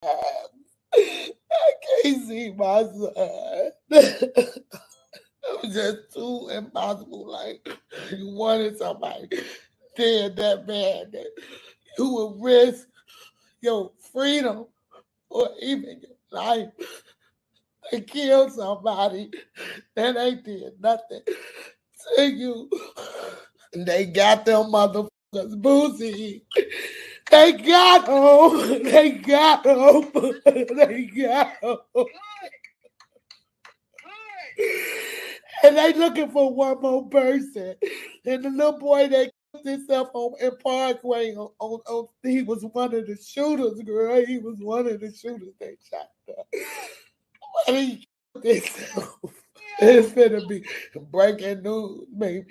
I can't see my son. It was just too impossible. Like, you wanted somebody dead that bad that you would risk your freedom or even your life to kill somebody that ain't did nothing to you. And they got them motherfuckers boozy. They got him. They got him. They got him. And they looking for one more person. And the little boy that killed himself on in Parkway, he was one of the shooters, girl. He was one of the shooters they shot up. But he killed himself. It's gonna be breaking news, baby.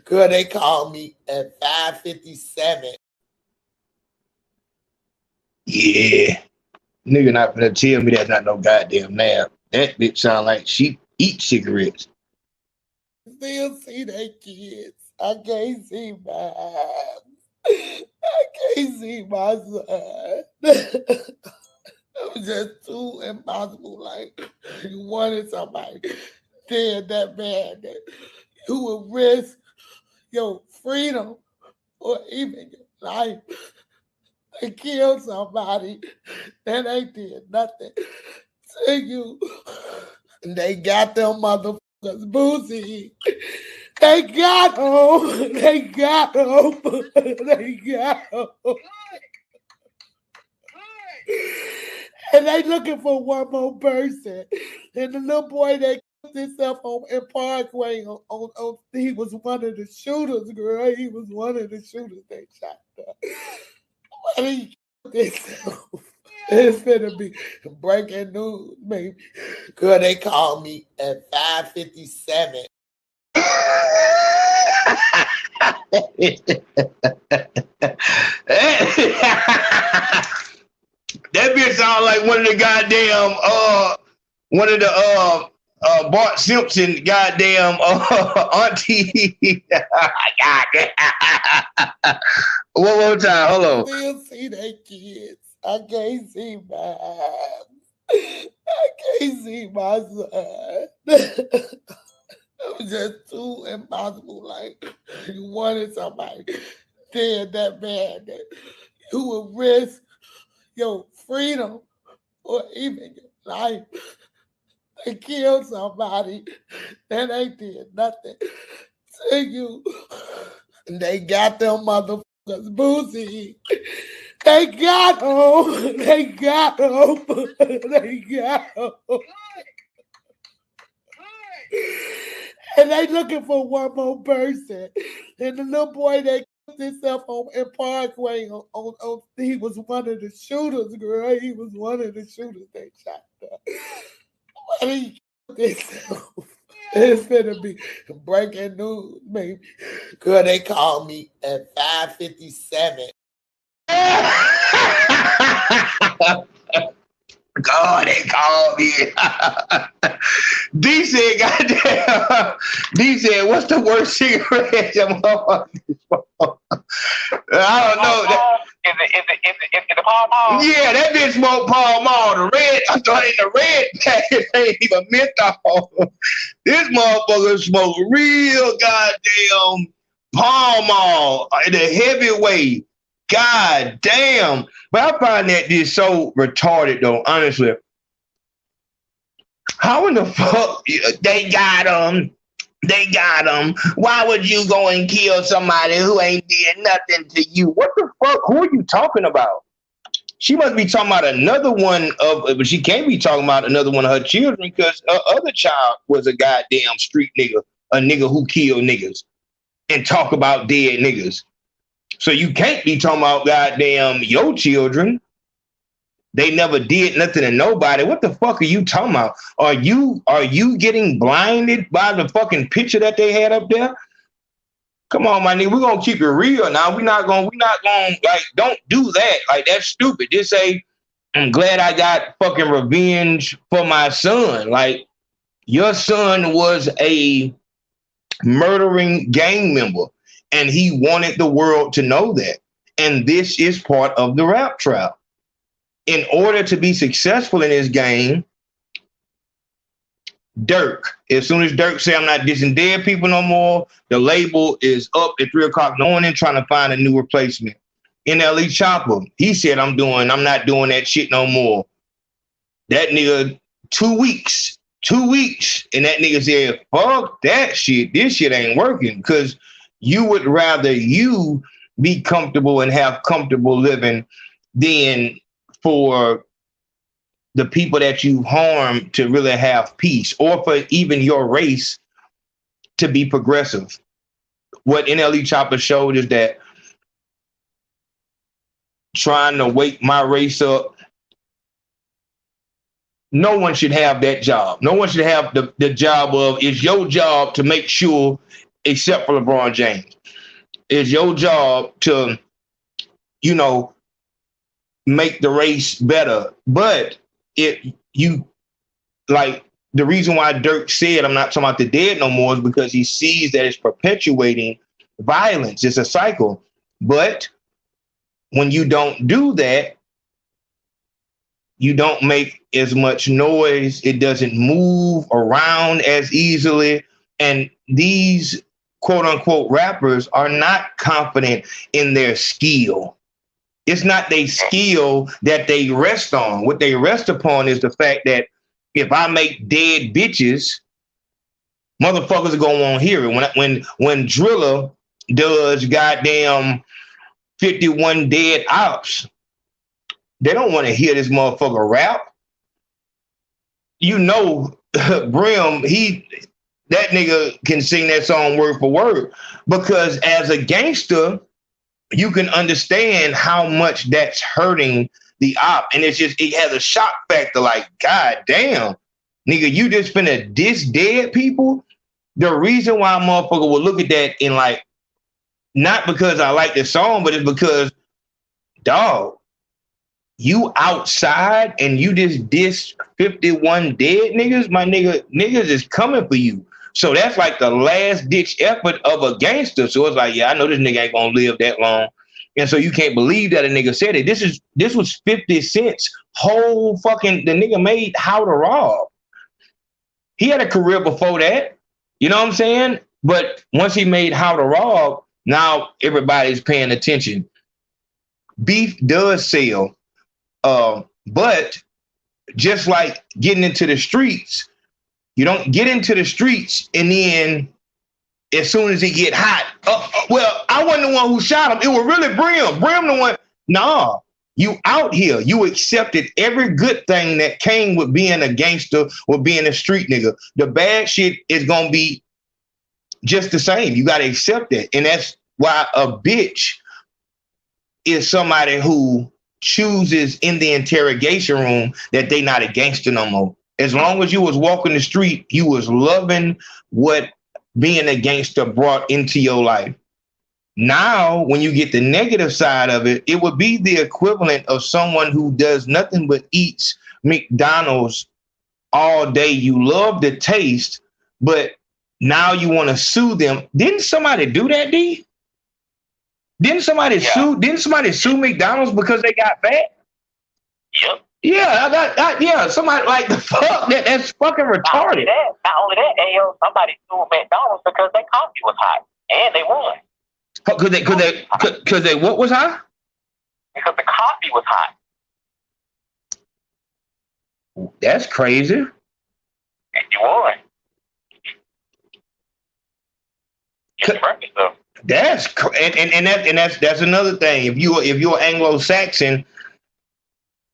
Girl, they called me at 5:57. Yeah. Nigga not gonna tell me that's not no goddamn nap. That bitch sound like she eat cigarettes. Still see they kids. I can't see my I can't see my son. It was just too impossible. Like, you wanted somebody dead that bad that you would risk your freedom or even your life to kill somebody that ain't did nothing to you. And they got them motherfuckers boozy. They got him. They got him. They got him. And they looking for one more person. And the little boy that killed himself on in Parkway, he was one of the shooters, girl. He was one of the shooters they shot up. But he killed himself. It's gonna be breaking news, baby. Girl, they called me at 5:57. That bitch sound like one of the goddamn Bart Simpson goddamn auntie. Goddamn. One more time, hold on. Still see they kids. I can't see my I can't see my son. It was just too impossible. Like, you wanted somebody dead that bad that you would risk your freedom or even your life to kill somebody that ain't did nothing to you. And they got them motherfuckers boozy. They got him. They got him. They got him. And they looking for one more person. And the little boy that killed himself on in Parkway, he was one of the shooters, girl. He was one of the shooters they shot up. But he killed himself. It's gonna be breaking news, baby. Girl, they called me at 5:57. God, they called me. D said, goddamn. D said, what's the worst cigarette your motherfucker smoke? I don't know. Is the Pall Mall? Yeah, that bitch smoked Pall Mall. The red, I thought in the red packet ain't even menthol. This motherfucker smoked real goddamn Pall Mall in a heavyweight. God damn. But I find that this so retarded though, honestly. How in the fuck they got them? They got them. Why would you go and kill somebody who ain't did nothing to you? What the fuck? Who are you talking about? She must be talking about another one but she can't be talking about another one of her children because her other child was a goddamn street nigga, a nigga who killed niggas and talk about dead niggas. So you can't be talking about goddamn your children. They never did nothing to nobody. What the fuck are you talking about? Are you getting blinded by the fucking picture that they had up there? Come on, my nigga. We're gonna keep it real now. We're not gonna like, don't do that. Like, that's stupid. Just say, I'm glad I got fucking revenge for my son. Like, your son was a murdering gang member. And he wanted the world to know that. And this is part of the rap trap. in order to be successful in this game, Dirk, as soon as Dirk say I'm not dissing dead people no more, the label is up at 3 o'clock in the morning trying to find a new replacement. NLE Chopper, he said I'm not doing that shit no more. That nigga 2 weeks, and that nigga said, fuck that shit. This shit ain't working, because you would rather you be comfortable and have comfortable living than for the people that you harm to really have peace, or for even your race to be progressive. What NLE Chopper showed is that trying to wake my race up, no one should have that job. No one should have the job of, it's your job to make sure, except for LeBron James, it's your job to, make the race better. But the reason why Dirk said I'm not talking about the dead no more is because he sees that it's perpetuating violence. It's a cycle. But when you don't do that, you don't make as much noise. It doesn't move around as easily. And these quote unquote rappers are not confident in their skill. It's not their skill that they rest on. What they rest upon is the fact that if I make dead bitches, motherfuckers are gonna want to hear it. When Driller does goddamn 51 dead ops, they don't want to hear this motherfucker rap. Brim, that nigga can sing that song word for word, because as a gangster, you can understand how much that's hurting the op. And it has a shock factor, like, God damn, nigga, you just finna diss dead people? The reason why a motherfucker will look at that in like, not because I like the song, but it's because, dog, you outside and you just diss 51 dead niggas, my nigga, niggas is coming for you. So that's like the last ditch effort of a gangster. So it's like, yeah, I know this nigga ain't gonna live that long. And so you can't believe that a nigga said it. This was 50 Cent's whole fucking, the nigga made How to Rob. He had a career before that. You know what I'm saying? But once he made How to Rob, now everybody's paying attention. Beef does sell. But just like getting into the streets, you don't get into the streets and then as soon as it get hot, well, I wasn't the one who shot him. It was really Brim. Brim the one. Nah, you out here. You accepted every good thing that came with being a gangster or being a street nigga. The bad shit is going to be just the same. You got to accept that. And that's why a bitch is somebody who chooses in the interrogation room that they not a gangster no more. As long as you was walking the street, you was loving what being a gangster brought into your life. Now, when you get the negative side of it, it would be the equivalent of someone who does nothing but eats McDonald's all day. You love the taste, but now you want to sue them. Didn't somebody do that, D? Didn't somebody sue McDonald's because they got fat? Yep. Yeah, somebody like the fuck that's fucking retarded. Not only that, somebody sued McDonald's because their coffee was hot and they won. Cause they what was hot? Because the coffee was hot. That's crazy. And you won. That's another thing. If you're Anglo-Saxon,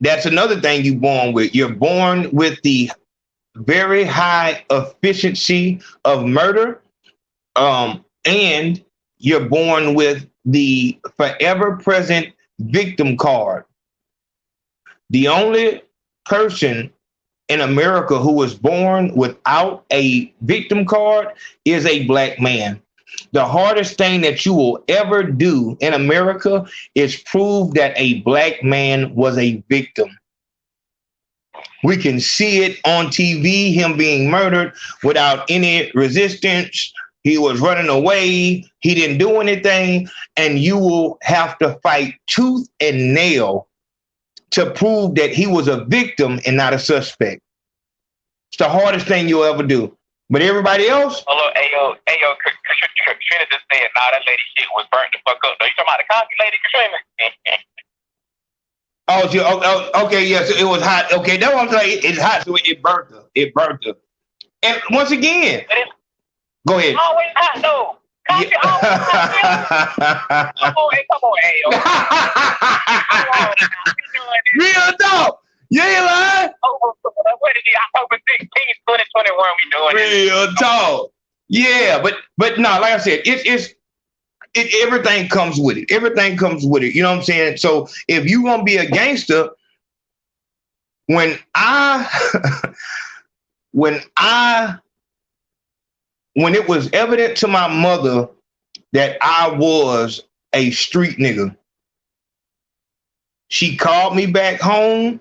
that's another thing you're born with. You're born with the very high efficiency of murder, and you're born with the forever present victim card. The only person in America who was born without a victim card is a black man. The hardest thing that you will ever do in America is prove that a black man was a victim. We can see it on TV, him being murdered without any resistance. He was running away. He didn't do anything. And you will have to fight tooth and nail to prove that he was a victim and not a suspect. It's the hardest thing you'll ever do. But everybody else? Hello, Ayo, Katrina just said, nah, that lady shit was burnt the fuck up. No, you talking about the cocky lady, Katrina? Okay, yes, it was hot. Okay, that's what I'm saying. It's hot, so it burnt her. It burnt her. And once again, go ahead. Always hot, though. Cocky always hot. Come on, Ayo. Real talk. You ain't lying. What is it? October 16th, 2021, we doing Real talk. Yeah, but no, like I said, it's everything comes with it. Everything comes with it. You know what I'm saying? So if you gonna be a gangster, when it was evident to my mother that I was a street nigga, she called me back home,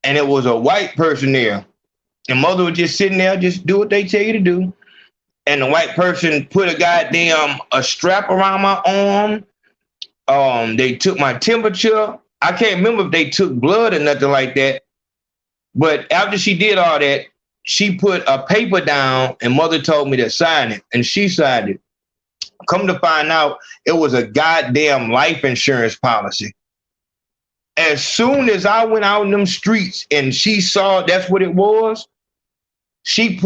and it was a white person there. And mother was just sitting there, just do what they tell you to do. And the white person put a strap around my arm. They took my temperature. I can't remember if they took blood or nothing like that. But after she did all that, she put a paper down and mother told me to sign it. And she signed it. Come to find out, it was a goddamn life insurance policy. As soon as I went out in them streets and she saw that's what it was, she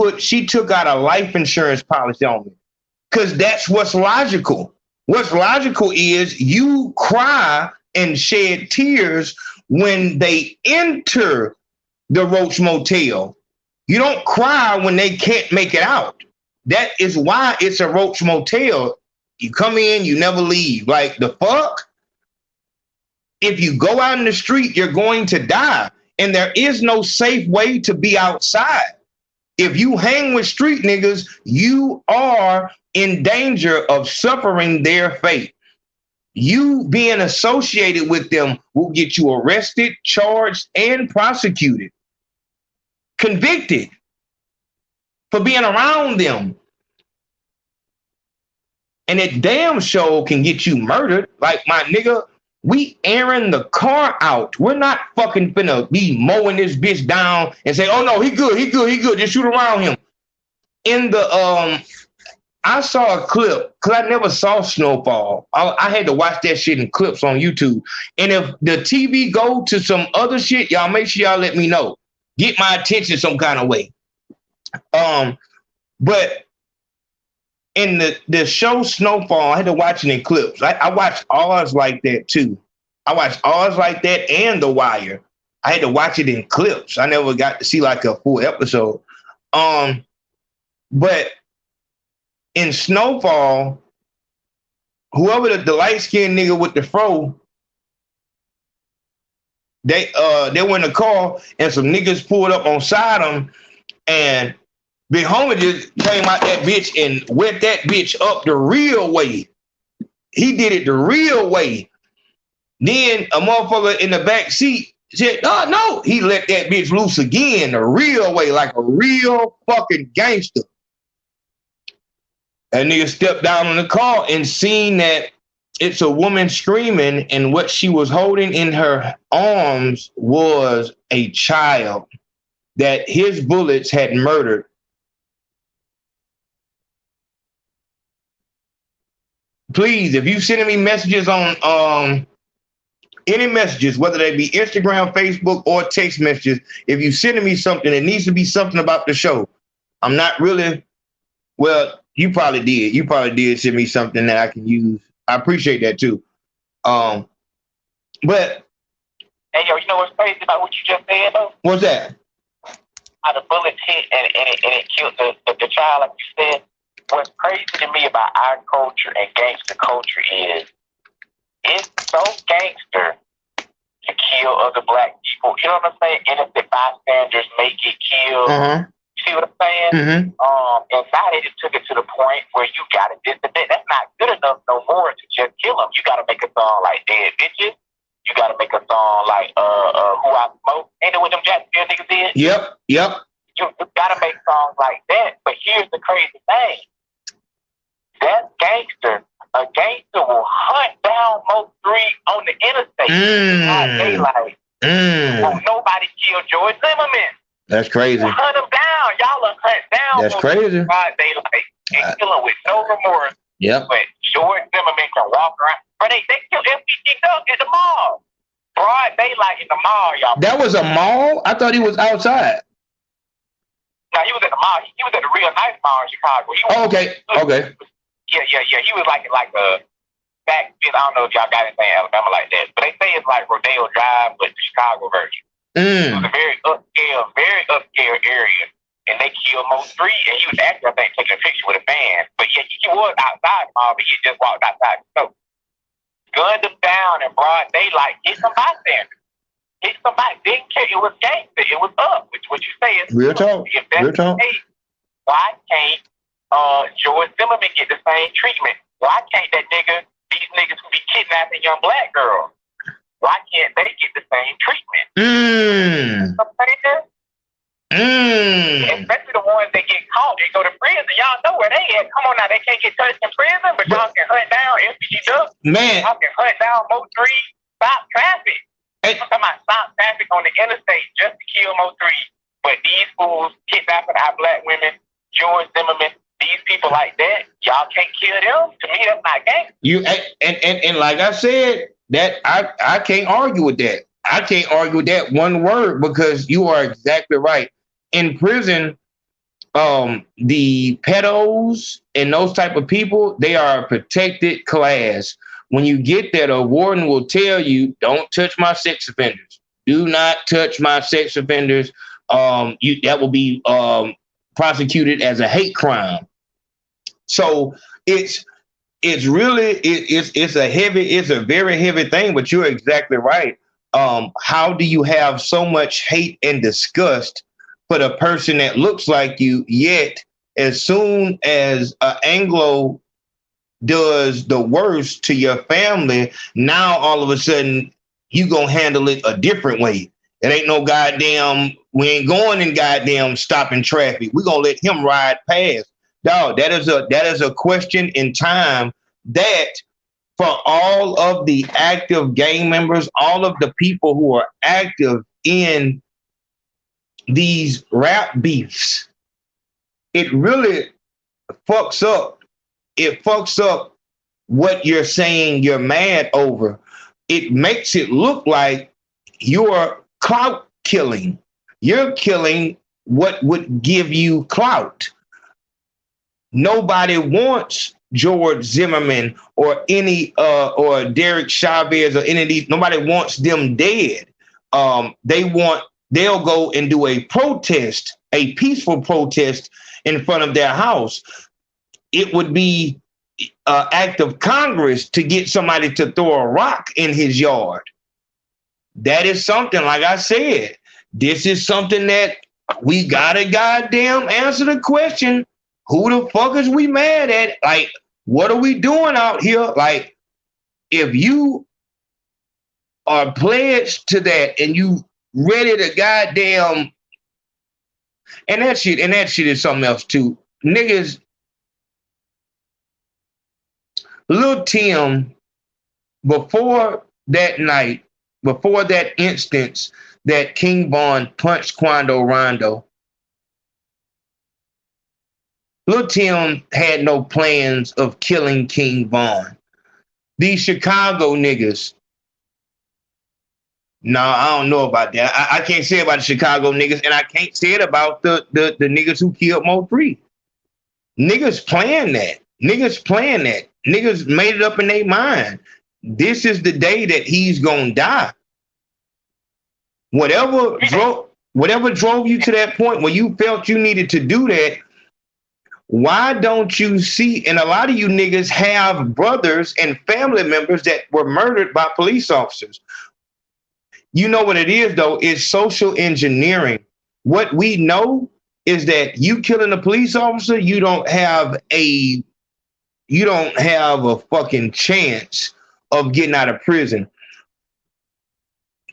took out a life insurance policy on me. Because that's what's logical. What's logical is you cry and shed tears when they enter the Roach Motel. You don't cry when they can't make it out. That is why it's a Roach Motel. You come in, you never leave. Like, the fuck? If you go out in the street, you're going to die. And there is no safe way to be outside. If you hang with street niggas, you are in danger of suffering their fate. You being associated with them will get you arrested, charged, and prosecuted. Convicted for being around them. And it damn sure can get you murdered. Like, my nigga, we airing the car out. We're not fucking finna be mowing this bitch down and say, oh no, he good. Just shoot around him. In the, I saw a clip, because I never saw Snowfall. I had to watch that shit in clips on YouTube. And if the TV go to some other shit, y'all make sure y'all let me know. Get my attention some kind of way. But in the show Snowfall, I had to watch it in clips. I watched Oz like that too. I watched Oz like that and The Wire. I had to watch it in clips. I never got to see like a full episode. But in Snowfall, whoever the light-skinned nigga with the fro, they were in the car and some niggas pulled up on side them, and Big Homie just came out that bitch and wet that bitch up the real way. He did it the real way. Then a motherfucker in the back seat said, oh, no. He let that bitch loose again the real way, like a real fucking gangster. That nigga stepped down in the car and seen that it's a woman screaming, and what she was holding in her arms was a child that his bullets had murdered. Please, if you sending me messages on any messages, whether they be Instagram, Facebook, or text messages, if you sending me something, it needs to be something about the show. I'm not really, well, you probably did. You probably did send me something that I can use. I appreciate that too. But hey, yo, you know what's crazy about what you just said, though? What's that? How the bullets hit and it killed the child, like you said. What's crazy to me about our culture and gangster culture is it's so gangster to kill other black people. You know what I'm saying? Innocent bystanders may get killed. Uh-huh. See what I'm saying? Mm-hmm. And now they just took it to the point where you got to discipline. That's not good enough no more to just kill them. You got to make a song like Dead Bitches. You got to make a song like Who I Smoke. Ain't that what them Jacksonville niggas did? Yep. You got to make songs like that. But here's the crazy thing. That gangster, a gangster will hunt down Mo 3 on the interstate. Daylight. Won't nobody kill George Zimmerman. That's crazy. Hunt him down. Y'all will hunt down. That's crazy. Broad daylight and kill him with no remorse. Yep. But George Zimmerman can walk around. But they killed FBG Duck at the mall. Broad daylight in the mall, y'all. That was a mall? I thought he was outside. No, he was at the mall. He was at the real nice mall in Chicago. Okay. Yeah. He was like a back. I don't know if y'all got anything in Alabama like that, but they say it's like Rodeo Drive, but the Chicago version. It was a very upscale area, and they killed Mo3, and he was actually, I think, taking a picture with a fan. But yeah, he was outside the mall, but he just walked outside the store. Gunned him down in broad daylight. Hit some bystanders. Hit somebody. Didn't care. It was gangster. It was up. Which what you say is real talk. If that's the case, why can't George Zimmerman get the same treatment? Why can't these niggas who be kidnapping young black girls, why can't they get the same treatment? Especially the ones that get caught, they go to prison. Y'all know where they at. Come on now, they can't get touched in prison, but y'all can hunt down FBG Duck. Man. Y'all can hunt down Mo3, stop traffic. I'm talking about stop traffic on the interstate just to kill Mo3. But these fools kidnapping our black women, George Zimmerman, these people like that, y'all can't kill them. To me, that's not gangster. And like I said, that I can't argue with that. I can't argue with that one word, because you are exactly right. In prison, the pedos and those type of people, they are a protected class. When you get there, the warden will tell you, don't touch my sex offenders. Do not touch my sex offenders. That will be prosecuted as a hate crime. So it's a very heavy thing, but you're exactly right. How do you have so much hate and disgust for the person that looks like you, yet as soon as an Anglo does the worst to your family, now all of a sudden you gonna handle it a different way? It ain't no goddamn, we ain't going in goddamn stopping traffic. We're gonna let him ride past. Dog, that is a question in time that for all of the active gang members, all of the people who are active in these rap beefs, it really fucks up. It fucks up what you're saying you're mad over. It makes it look like you're clout killing. You're killing what would give you clout. Nobody wants George Zimmerman or any or Derek Chavez or any of these. Nobody wants them dead. They'll go and do a protest, a peaceful protest in front of their house. It would be an act of Congress to get somebody to throw a rock in his yard. That is something, like I said, this is something that we gotta goddamn answer the question. Who the fuck is we mad at? Like, what are we doing out here? Like, if you are pledged to that and you ready to goddamn, and that shit is something else too. Niggas, Lil Tim, before that night, before that instance that King Von punched Quando Rondo, Lil Tim had no plans of killing King Von. These Chicago niggas, no, I don't know about that. I can't say about the Chicago niggas, and I can't say it about the niggas who killed Mo3. Niggas playing that. Niggas made it up in their mind. This is the day that he's gonna die. Whatever drove you to that point where you felt you needed to do that, why don't you see? And a lot of you niggas have brothers and family members that were murdered by police officers. You know what it is, though? It's social engineering. What we know is that you killing a police officer, you don't have a fucking chance of getting out of prison.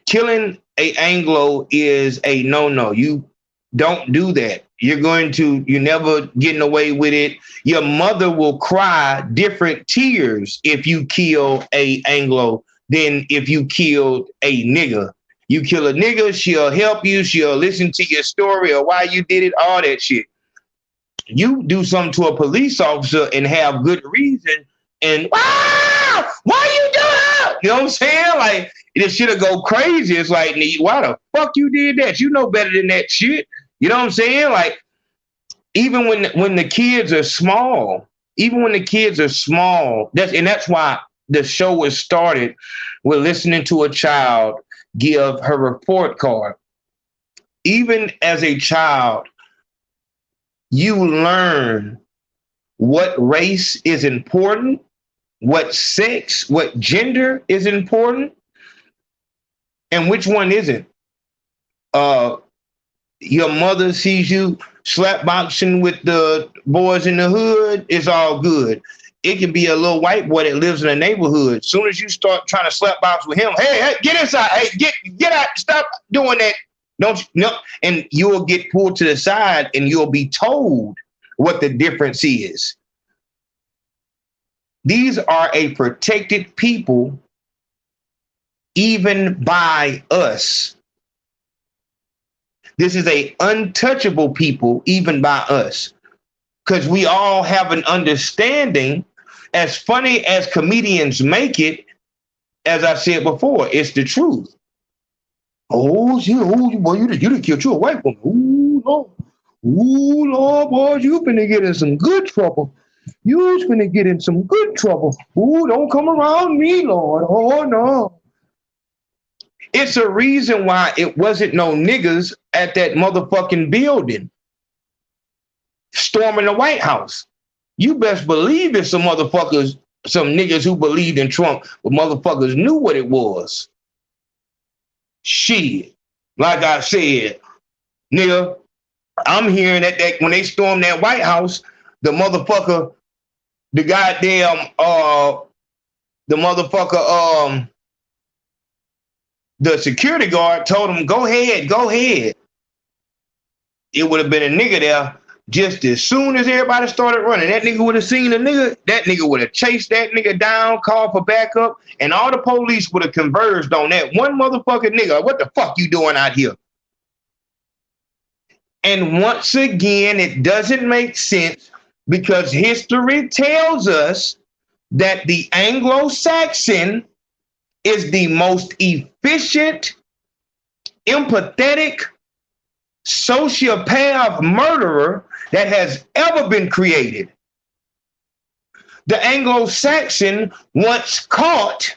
Killing a Anglo is a no-no. You don't do that. You're never getting away with it. Your mother will cry different tears if you kill a Anglo than if you killed a nigga. You kill a nigga, she'll help you, she'll listen to your story or why you did it, all that shit. You do something to a police officer and have good reason, and wow, why you do that? You know what I'm saying? Like, this shit'll go crazy. It's like, why the fuck you did that? You know better than that shit. You know what I'm saying? Like, even when the kids are small, that's why the show was started with listening to a child give her report card. Even as a child, you learn what race is important, what sex, what gender is important, and which one isn't. Your mother sees you slap boxing with the boys in the hood, it's all good. It can be a little white boy that lives in a neighborhood. As soon as you start trying to slap box with him, hey, get inside. Hey, get out. Stop doing that. No. And you will get pulled to the side and you'll be told what the difference is. These are a protected people, even by us. This is a untouchable people, even by us. Because we all have an understanding. As funny as comedians make it, as I said before, it's the truth. Oh, shit, boy, you done killed you a white woman. Ooh, Lord, boy, you finna get in some good trouble. You's finna get in some good trouble. Ooh, don't come around me, Lord. Oh, no. It's a reason why it wasn't no niggas at that motherfucking building storming the White House. You best believe it's some motherfuckers, some niggas who believed in Trump, but motherfuckers knew what it was. Shit. Like I said, nigga, I'm hearing that when they stormed that White House, the motherfucker, the goddamn, the security guard told him, go ahead. It would have been a nigga there. Just as soon as everybody started running, that nigga would have seen a nigga. That nigga would have chased that nigga down, called for backup, and all the police would have converged on that one motherfucking nigga. What the fuck you doing out here? And once again, it doesn't make sense because history tells us that the Anglo-Saxon is the most efficient, empathetic, sociopath murderer that has ever been created. The Anglo-Saxon, once caught,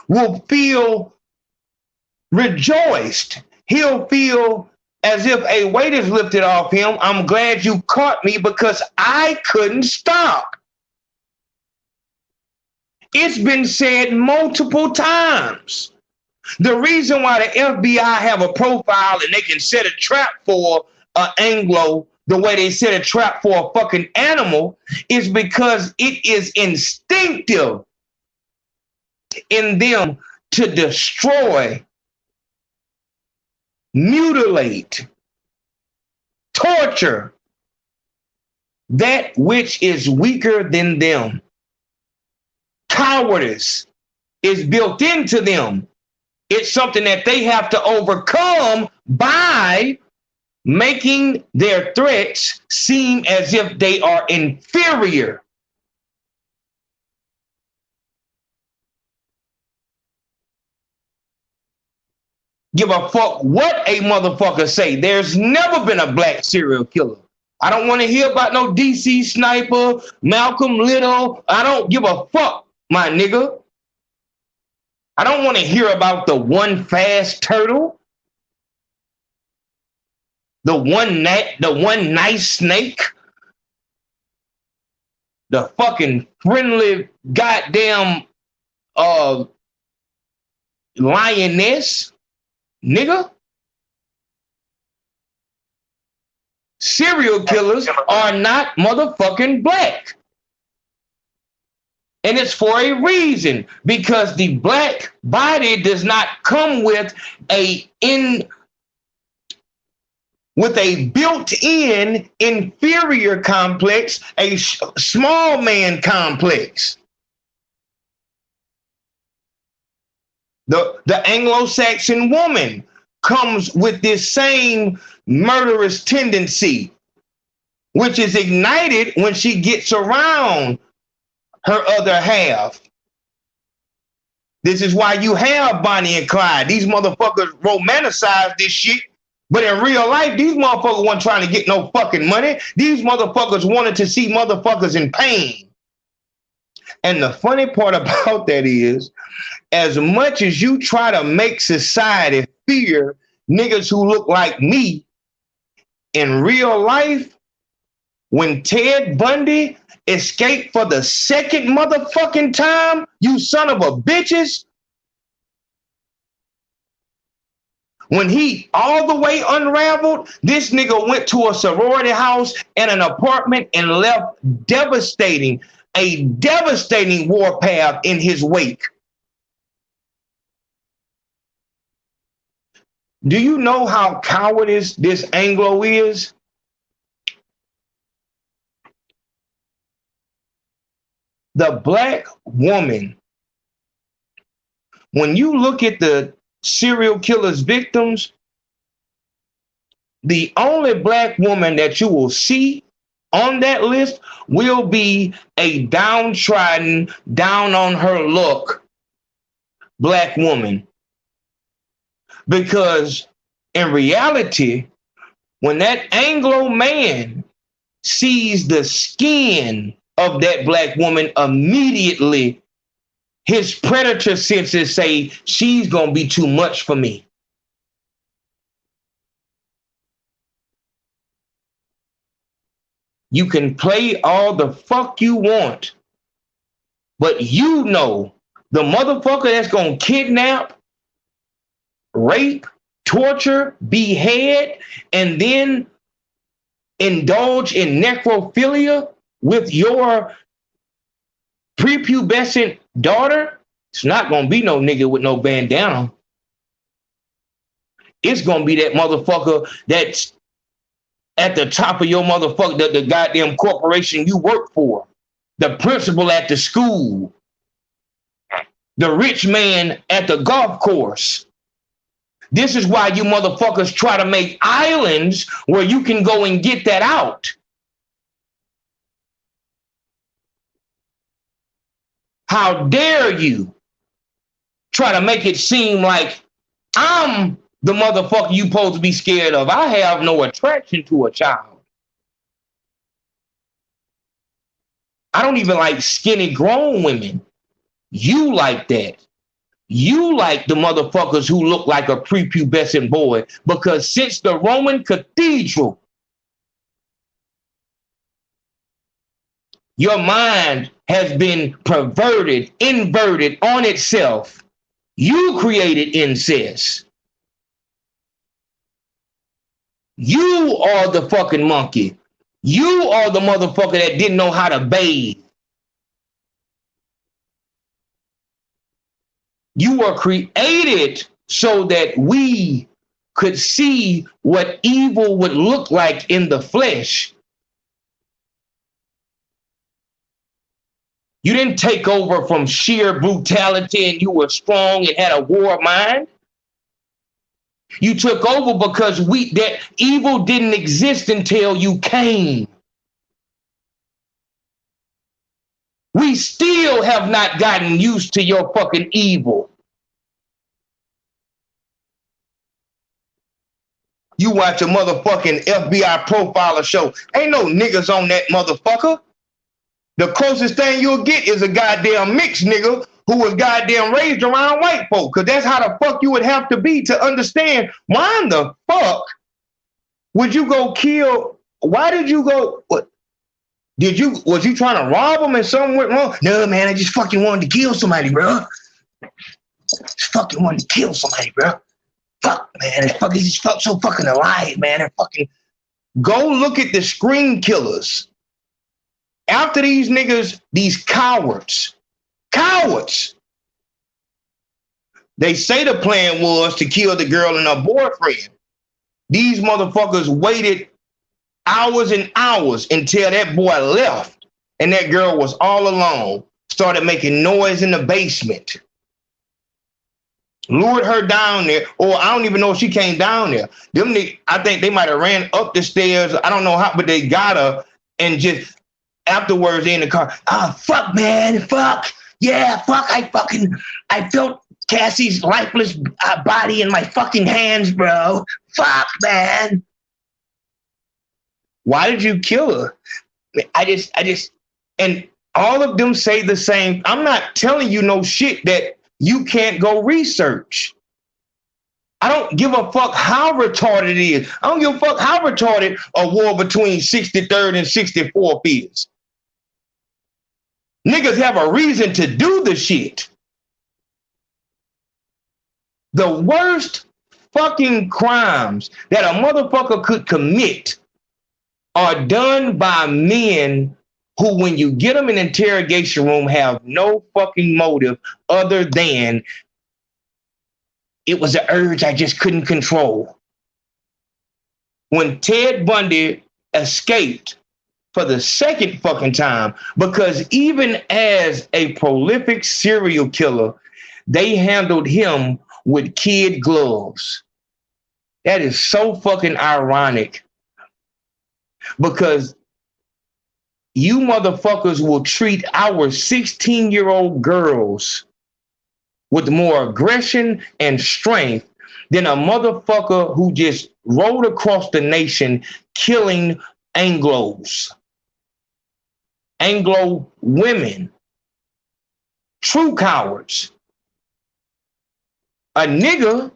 will feel rejoiced. He'll feel as if a weight is lifted off him. I'm glad you caught me because I couldn't stop. It's been said multiple times. The reason why the FBI have a profile and they can set a trap for an Anglo the way they set a trap for a fucking animal is because it is instinctive in them to destroy, mutilate, torture that which is weaker than them. Cowardice is built into them. It's something that they have to overcome by making their threats seem as if they are inferior. Give a fuck what a motherfucker say. There's never been a black serial killer. I don't want to hear about no DC sniper, Malcolm Little. I don't give a fuck, my nigga. I don't want to hear about the one fast turtle, the one nice snake, the fucking friendly goddamn lioness, nigga. Serial killers are not motherfucking black. And it's for a reason, because the black body does not come with a built-in inferior complex, a small man complex. The Anglo-Saxon woman comes with this same murderous tendency, which is ignited when she gets around her other half. This is why you have Bonnie and Clyde. These motherfuckers romanticize this shit, but in real life, these motherfuckers weren't trying to get no fucking money. These motherfuckers wanted to see motherfuckers in pain. And the funny part about that is, as much as you try to make society fear niggas who look like me, in real life, when Ted Bundy escaped for the second motherfucking time, you son of a bitches, when he all the way unraveled, this nigga went to a sorority house and an apartment and left a devastating warpath in his wake. Do you know how cowardice this Anglo is? The black woman, when you look at the serial killer's victims, the only black woman that you will see on that list will be a downtrodden, down on her luck black woman. Because in reality, when that Anglo man sees the skin of that black woman, immediately his predator senses say, she's gonna be too much for me. You can play all the fuck you want, but you know the motherfucker that's gonna kidnap, rape, torture, behead, and then indulge in necrophilia with your prepubescent daughter, it's not gonna be no nigga with no bandana. It's gonna be that motherfucker that's at the top of your motherfucker, the goddamn corporation you work for, the principal at the school, the rich man at the golf course. This is why you motherfuckers try to make islands where you can go and get that out. How dare you try to make it seem like I'm the motherfucker you supposed to be scared of. I have no attraction to a child. I don't even like skinny grown women. You like that. You like the motherfuckers who look like a prepubescent boy, because since the Roman cathedral, your mind has been perverted, inverted on itself. You created incest. You are the fucking monkey. You are the motherfucker that didn't know how to bathe. You were created so that we could see what evil would look like in the flesh. You didn't take over from sheer brutality and you were strong and had a war mind. You took over because that evil didn't exist until you came. We still have not gotten used to your fucking evil. You watch a motherfucking FBI profiler show. Ain't no niggas on that motherfucker. The closest thing you'll get is a goddamn mixed nigga who was goddamn raised around white folk. Because that's how the fuck you would have to be to understand why in the fuck would you go kill? Why did you go? What? Was you trying to rob them and something went wrong? No, man, I just fucking wanted to kill somebody, bro. Just fucking wanted to kill somebody, bro. Fuck, man, it's just so fucking alive, man. And fucking go look at the screen killers. After these niggas, these cowards, they say the plan was to kill the girl and her boyfriend. These motherfuckers waited hours and hours until that boy left and that girl was all alone, started making noise in the basement. lured her down there, or I don't even know if she came down there. I think they might have ran up the stairs. I don't know how, but they got her and just afterwards in the car. Oh, fuck, man. Fuck. Yeah, fuck. I felt Cassie's lifeless body in my fucking hands, bro. Fuck, man. Why did you kill her? And all of them say the same. I'm not telling you no shit that you can't go research. I don't give a fuck how retarded it is. I don't give a fuck how retarded a war between 63rd and 64th is. Niggas have a reason to do the shit. The worst fucking crimes that a motherfucker could commit are done by men who, when you get them in an interrogation room, have no fucking motive other than it was an urge I just couldn't control. When Ted Bundy escaped for the second fucking time, because even as a prolific serial killer, they handled him with kid gloves. That is so fucking ironic, because you motherfuckers will treat our 16-year-old girls with more aggression and strength than a motherfucker who just rode across the nation killing Anglos, Anglo women, true cowards. A nigga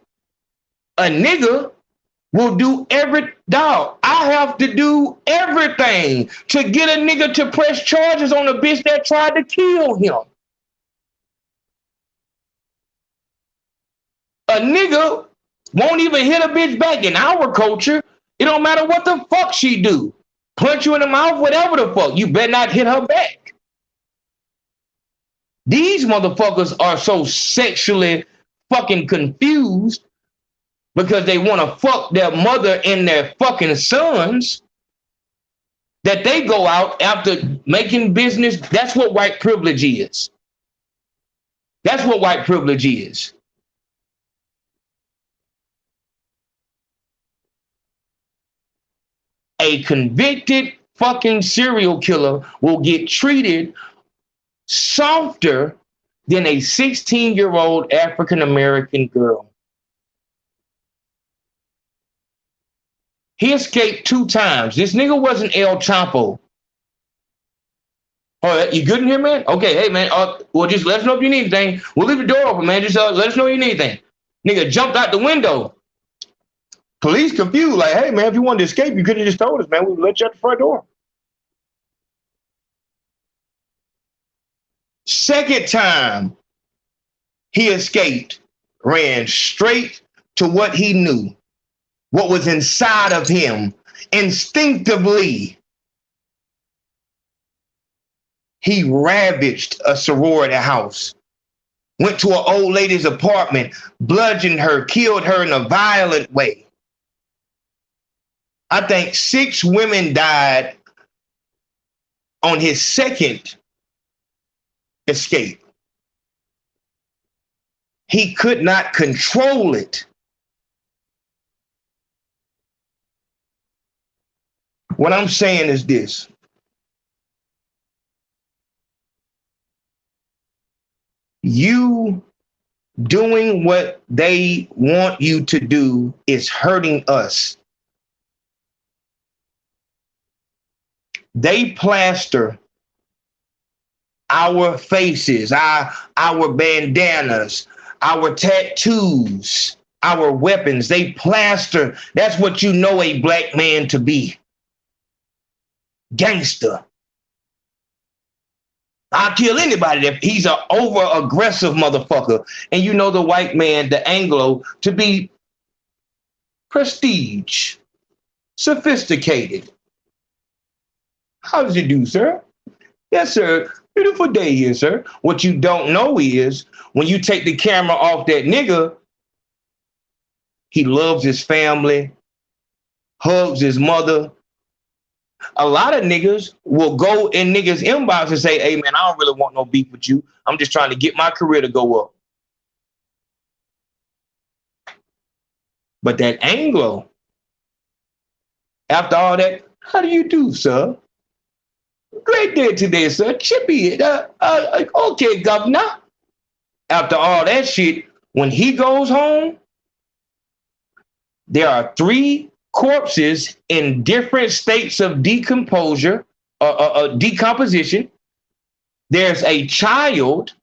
will do every dog. I have to do everything to get a nigga to press charges on a bitch that tried to kill him. A nigga won't even hit a bitch back in our culture. It don't matter what the fuck she do. Punch you in the mouth, whatever the fuck. You better not hit her back. These motherfuckers are so sexually fucking confused because they want to fuck their mother and their fucking sons that they go out after making business. That's what white privilege is. That's what white privilege is. A convicted fucking serial killer will get treated softer than a 16-year-old African-American girl. He escaped 2 times. This nigga wasn't El Chapo. All right, you good in here, man? Okay, hey, man. Well, just let us know if you need anything. We'll leave the door open, man. Just let us know if you need anything. Nigga jumped out the window. Police confused, like, hey, man, if you wanted to escape, you could have just told us, man. We would let you out the front door. Second time he escaped, ran straight to what he knew, what was inside of him. Instinctively, he ravaged a sorority house, went to an old lady's apartment, bludgeoned her, killed her in a violent way. I think 6 women died on his second escape. He could not control it. What I'm saying is this. You doing what they want you to do is hurting us. They plaster our faces, our bandanas, our tattoos, our weapons. They plaster. That's what you know a black man to be. Gangster. I'll kill anybody if he's an over-aggressive motherfucker. And you know the white man, the Anglo, to be prestige, sophisticated. How does it do, sir? Yes, sir. Beautiful day here, sir. What you don't know is when you take the camera off that nigga, he loves his family, hugs his mother. A lot of niggas will go in niggas' inbox and say, hey, man, I don't really want no beef with you. I'm just trying to get my career to go up. But that Anglo, after all that, how do you do, sir? Great day today, sir. Chippy. Okay, governor. After all that shit, when he goes home, there are 3 corpses in different states of decomposition. There's a child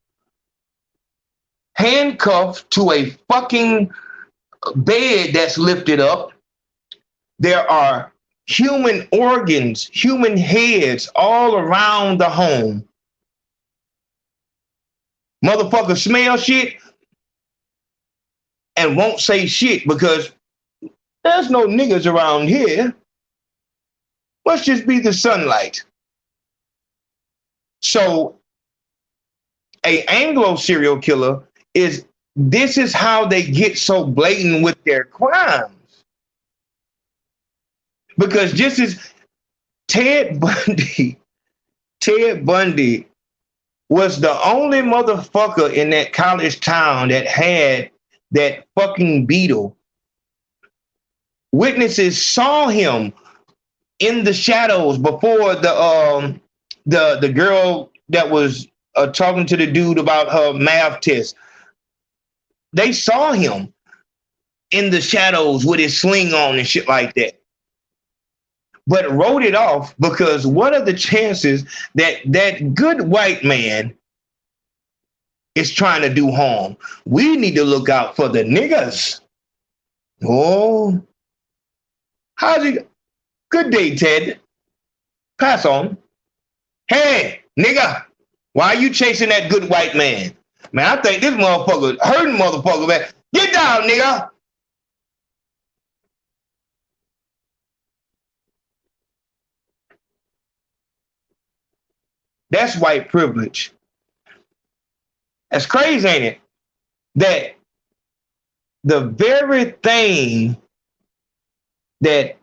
handcuffed to a fucking bed that's lifted up. There are human organs, human heads all around the home. Motherfucker smell shit and won't say shit because there's no niggas around here. Must just be the sunlight. So a Anglo serial killer this is how they get so blatant with their crimes. Because just as Ted Bundy was the only motherfucker in that college town that had that fucking beetle. Witnesses saw him in the shadows before the girl that was talking to the dude about her math test. They saw him in the shadows with his sling on and shit like that. But wrote it off because what are the chances that that good white man is trying to do harm? We need to look out for the niggas. Oh, how's it? Good day, Ted. Pass on. Hey, nigga, why are you chasing that good white man? Man, I think this motherfucker hurting motherfucker, man. Get down, nigga. That's white privilege. That's crazy, ain't it? That the very thing that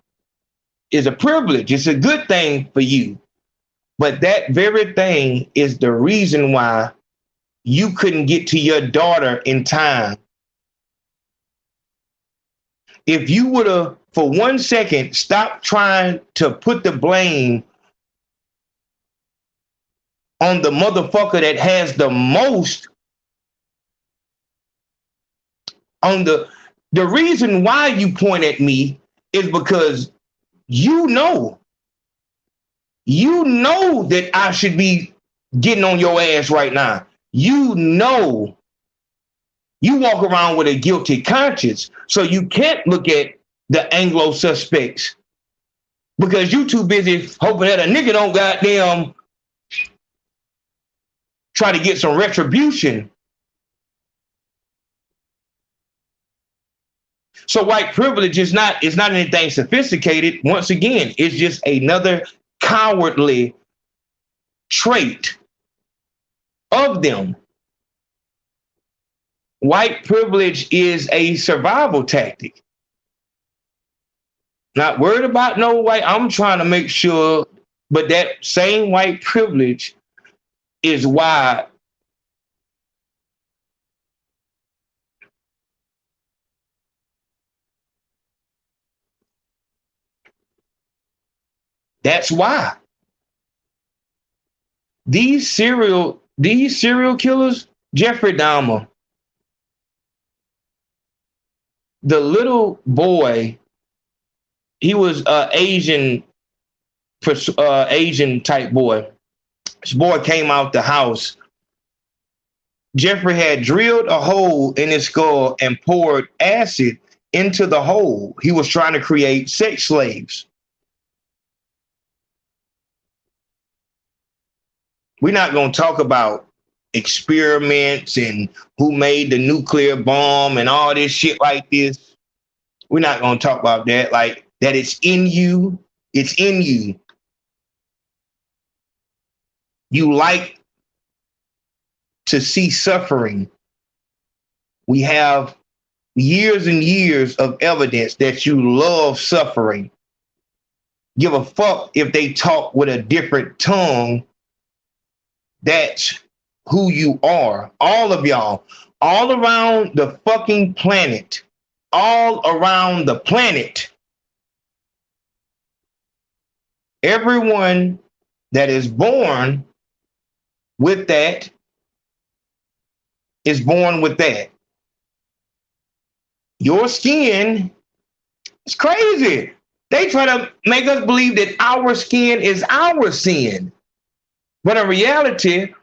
is a privilege, it's a good thing for you, but that very thing is the reason why you couldn't get to your daughter in time. If you would have, for 1 second, stopped trying to put the blame on the motherfucker that has the most, on the reason why you point at me is because you know that I should be getting on your ass right now. You know, you walk around with a guilty conscience, so you can't look at the Anglo suspects because you too busy hoping that a nigga don't goddamn try to get some retribution. So white privilege is not anything sophisticated. Once again, it's just another cowardly trait of them. White privilege is a survival tactic. Not worried about no white. I'm trying to make sure, but that same white privilege is why that's why these serial killers, Jeffrey Dahmer, the little boy, he was Asian type boy. This boy came out the house. Jeffrey had drilled a hole in his skull and poured acid into the hole. He was trying to create sex slaves. We're not going to talk about experiments and who made the nuclear bomb and all this shit like this. We're not going to talk about that. Like that it's in you. It's in you. You like to see suffering. We have years and years of evidence that you love suffering. Give a fuck if they talk with a different tongue. That's who you are. All of y'all, all around the fucking planet, all around the planet. Everyone that is born with that is born with that. Your skin is crazy. They try to make us believe that our skin is our sin. But in reality,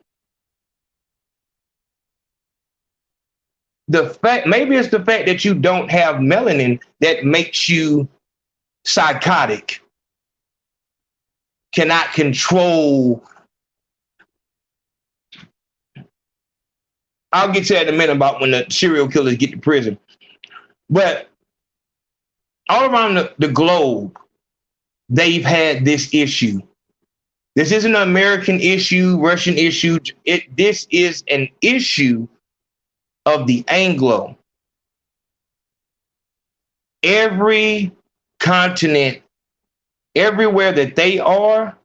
maybe it's the fact that you don't have melanin that makes you psychotic, cannot control. I'll get to that in a minute about when the serial killers get to prison. But all around the globe, they've had this issue. This isn't an American issue, Russian issue. This is an issue of the Anglo. Every continent, everywhere that they are,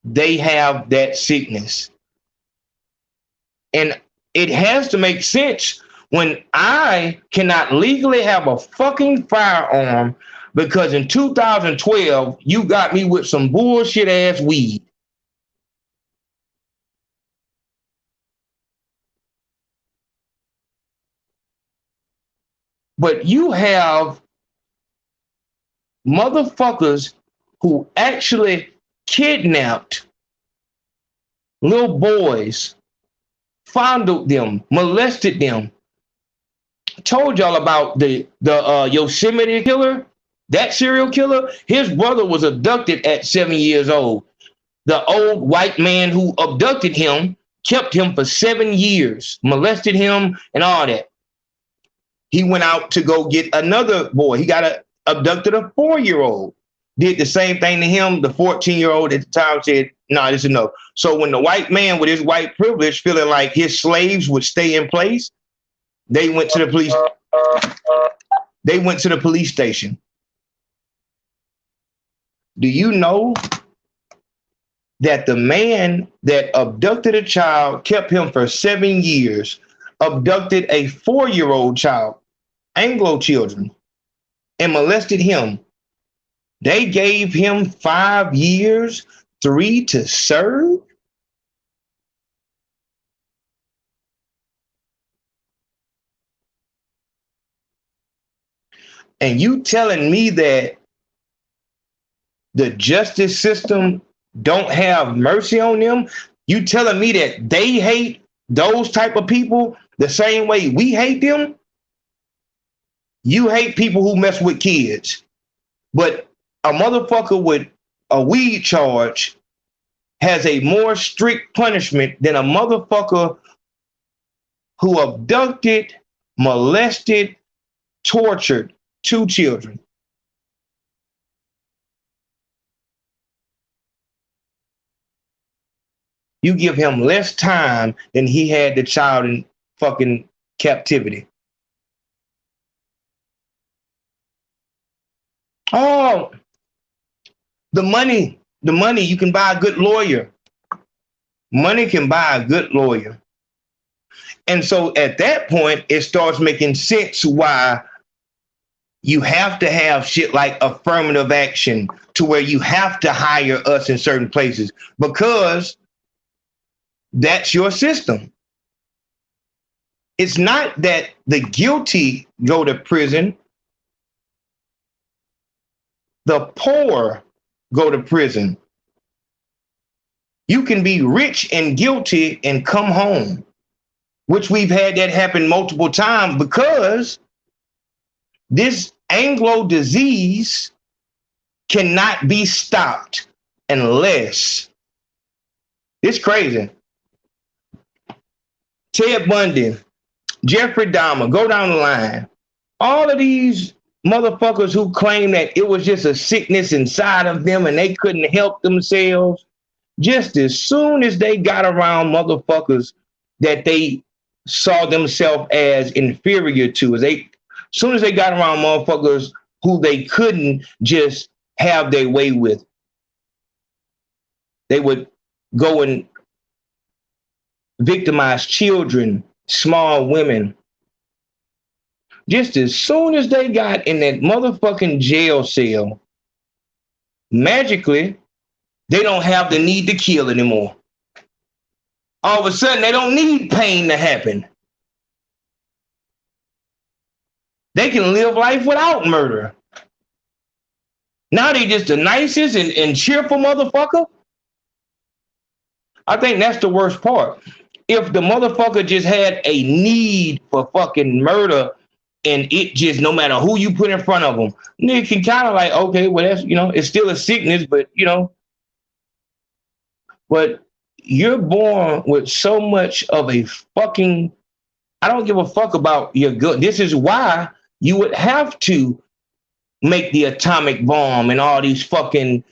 they have that sickness. And it has to make sense when I cannot legally have a fucking firearm because in 2012, you got me with some bullshit ass weed. But you have motherfuckers who actually kidnapped little boys, fondled them, molested them. I told y'all about the Yosemite killer, that serial killer. His brother was abducted at 7 years old. The old white man who abducted him kept him for 7 years, molested him and all that. He went out to go get another boy. He got abducted a 4-year-old. Did the same thing to him. The 14-year-old at the time said, "No, this is no." So when the white man with his white privilege feeling like his slaves would stay in place, they went to the police. They went to the police station. Do you know that the man that abducted a child, kept him for 7 years, abducted a 4-year-old child, Anglo children, and molested him? They gave him 5 years, 3 to serve. And you telling me that the justice system don't have mercy on them? You telling me that they hate those type of people the same way we hate them? You hate people who mess with kids, but a motherfucker with a weed charge has a more strict punishment than a motherfucker who abducted, molested, tortured 2 children. You give him less time than he had the child in fucking captivity. Oh, the money, you can buy a good lawyer. Money can buy a good lawyer. And so at that point, it starts making sense why you have to have shit like affirmative action to where you have to hire us in certain places because that's your system. It's not that the guilty go to prison. The poor go to prison. You can be rich and guilty and come home, which we've had that happen multiple times because this Anglo disease cannot be stopped unless it's crazy. Ted Bundy, Jeffrey Dahmer, go down the line. All of these motherfuckers who claim that it was just a sickness inside of them and they couldn't help themselves, just as soon as they got around motherfuckers that they saw themselves as inferior to, as soon as they got around motherfuckers who they couldn't just have their way with, they would go and victimize children, small women. Just as soon as they got in that motherfucking jail cell, magically, they don't have the need to kill anymore. All of a sudden, they don't need pain to happen. They can live life without murder. Now they just the nicest and cheerful motherfucker. I think that's the worst part. If the motherfucker just had a need for fucking murder and it just, no matter who you put in front of them, they can kind of like, okay, well, that's, it's still a sickness, but, but you're born with so much of a fucking, I don't give a fuck about your good. This is why you would have to make the atomic bomb and all these fucking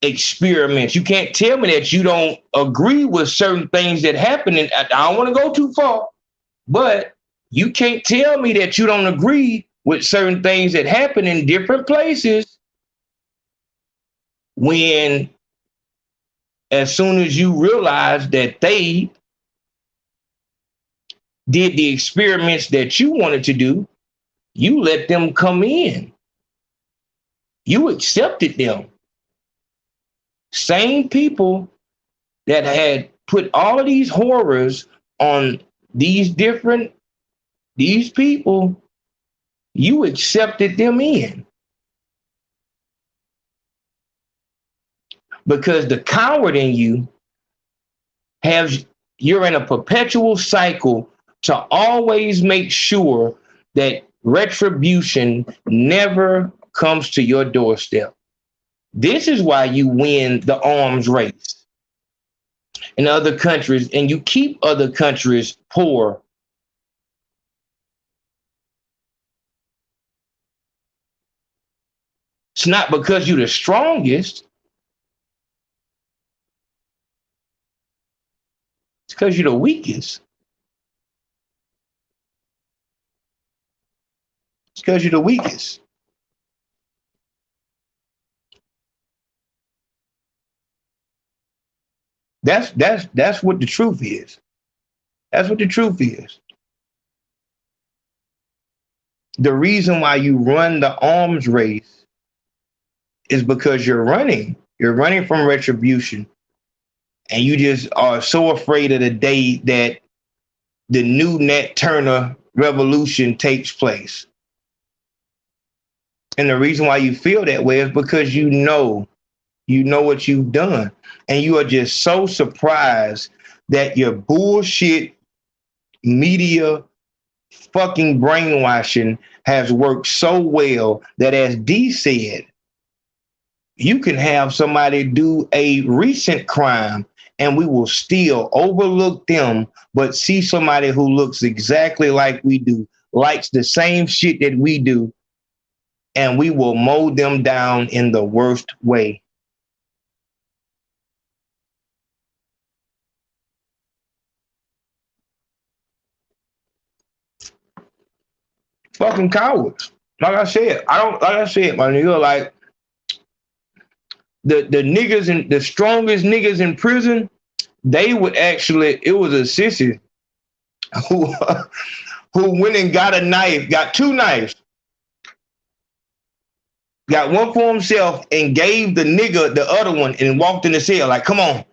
experiments. You can't tell me that you don't agree with certain things that happen. And I don't want to go too far, but you can't tell me that you don't agree with certain things that happen in different places when, as soon as you realize that they did the experiments that you wanted to do, you let them come in. You accepted them. Same people that had put all of these horrors on these people, you accepted them in. Because the coward in you you're in a perpetual cycle to always make sure that retribution never comes to your doorstep. This is why you win the arms race in other countries and you keep other countries poor. It's not because you're the strongest. It's because you're the weakest. It's because you're the weakest. That's what the truth is. That's what the truth is. The reason why you run the arms race is because you're running. You're running from retribution. And you just are so afraid of the day that the new Nat Turner revolution takes place. And the reason why you feel that way is because you know what you've done. And you are just so surprised that your bullshit media fucking brainwashing has worked so well that, as D said, you can have somebody do a recent crime and we will still overlook them, but see somebody who looks exactly like we do, likes the same shit that we do, and we will mow them down in the worst way. Fucking cowards. Like I said, my nigga, like the niggas and the strongest niggas in prison, they would actually, it was a sissy who went and got a knife, got two knives, got one for himself and gave the nigga the other one and walked in the cell like, come on.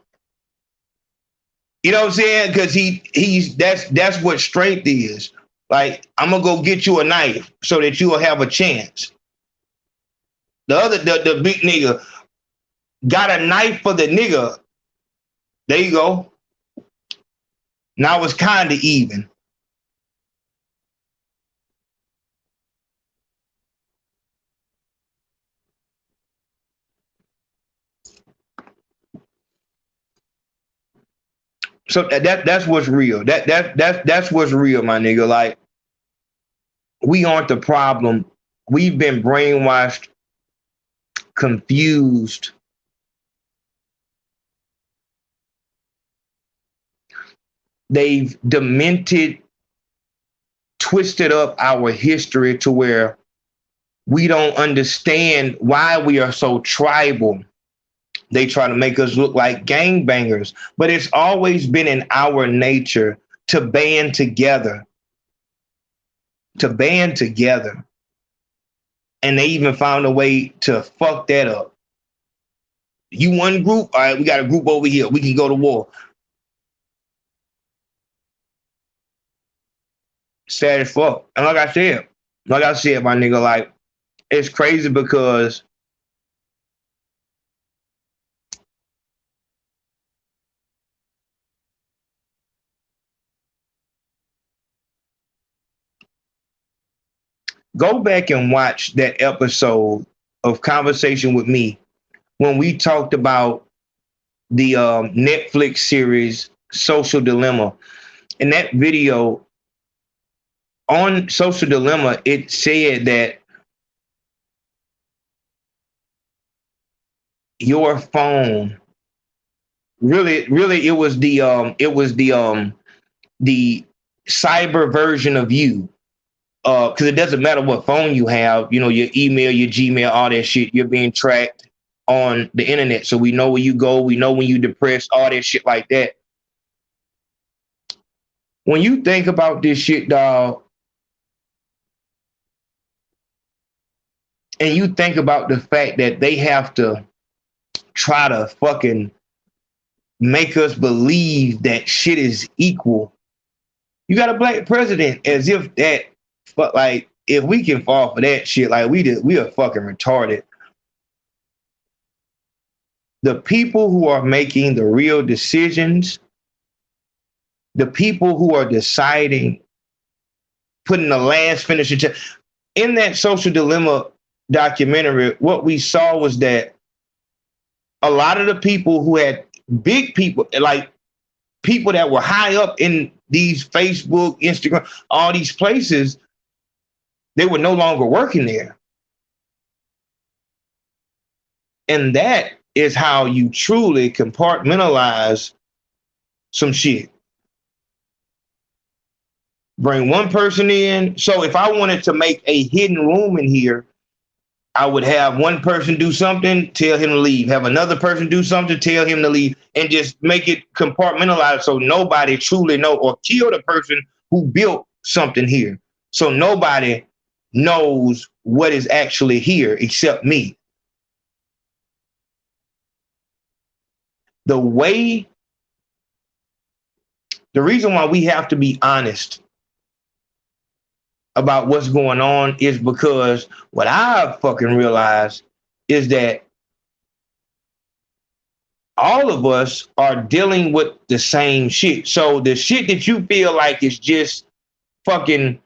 You know what I'm saying? Because that's what strength is. Like, I'm gonna go get you a knife so that you will have a chance. The big nigga got a knife for the nigga. There you go. Now it's kind of even. So that's what's real. That's what's real, my nigga. Like, we aren't the problem. We've been brainwashed, confused. They've demented, twisted up our history to where we don't understand why we are so tribal. They try to make us look like gangbangers, but it's always been in our nature to band together. to band together. And they even found a way to fuck that up. You one group, all right, we got a group over here. We can go to war. Sad as fuck. And like I said, my nigga, like, it's crazy because go back and watch that episode of Conversation with Me when we talked about the Netflix series Social Dilemma. In that video on Social Dilemma, it said that your phone really it was the cyber version of you. Because it doesn't matter what phone you have, you know, your email, your Gmail, all that shit, you're being tracked on the internet. So we know where you go, we know when you're depressed, all that shit like that. When you think about this shit, dog, and you think about the fact that they have to try to fucking make us believe that shit is equal. You got a black president, as if that, but like, if we can fall for that shit, like we are fucking retarded. The people who are making the real decisions, the people who are deciding, putting the last finishing check. In that Social Dilemma documentary, what we saw was that a lot of the people who had big people, like people that were high up in these Facebook, Instagram, all these places, they were no longer working there. And that is how you truly compartmentalize some shit. Bring one person in. So if I wanted to make a hidden room in here, I would have one person do something, tell him to leave. Have another person do something, tell him to leave. And just make it compartmentalized so nobody truly know, or kill the person who built something here. So nobody knows what is actually here except me. The reason why we have to be honest about what's going on is because what I fucking realized is that all of us are dealing with the same shit. So the shit that you feel like is just fucking.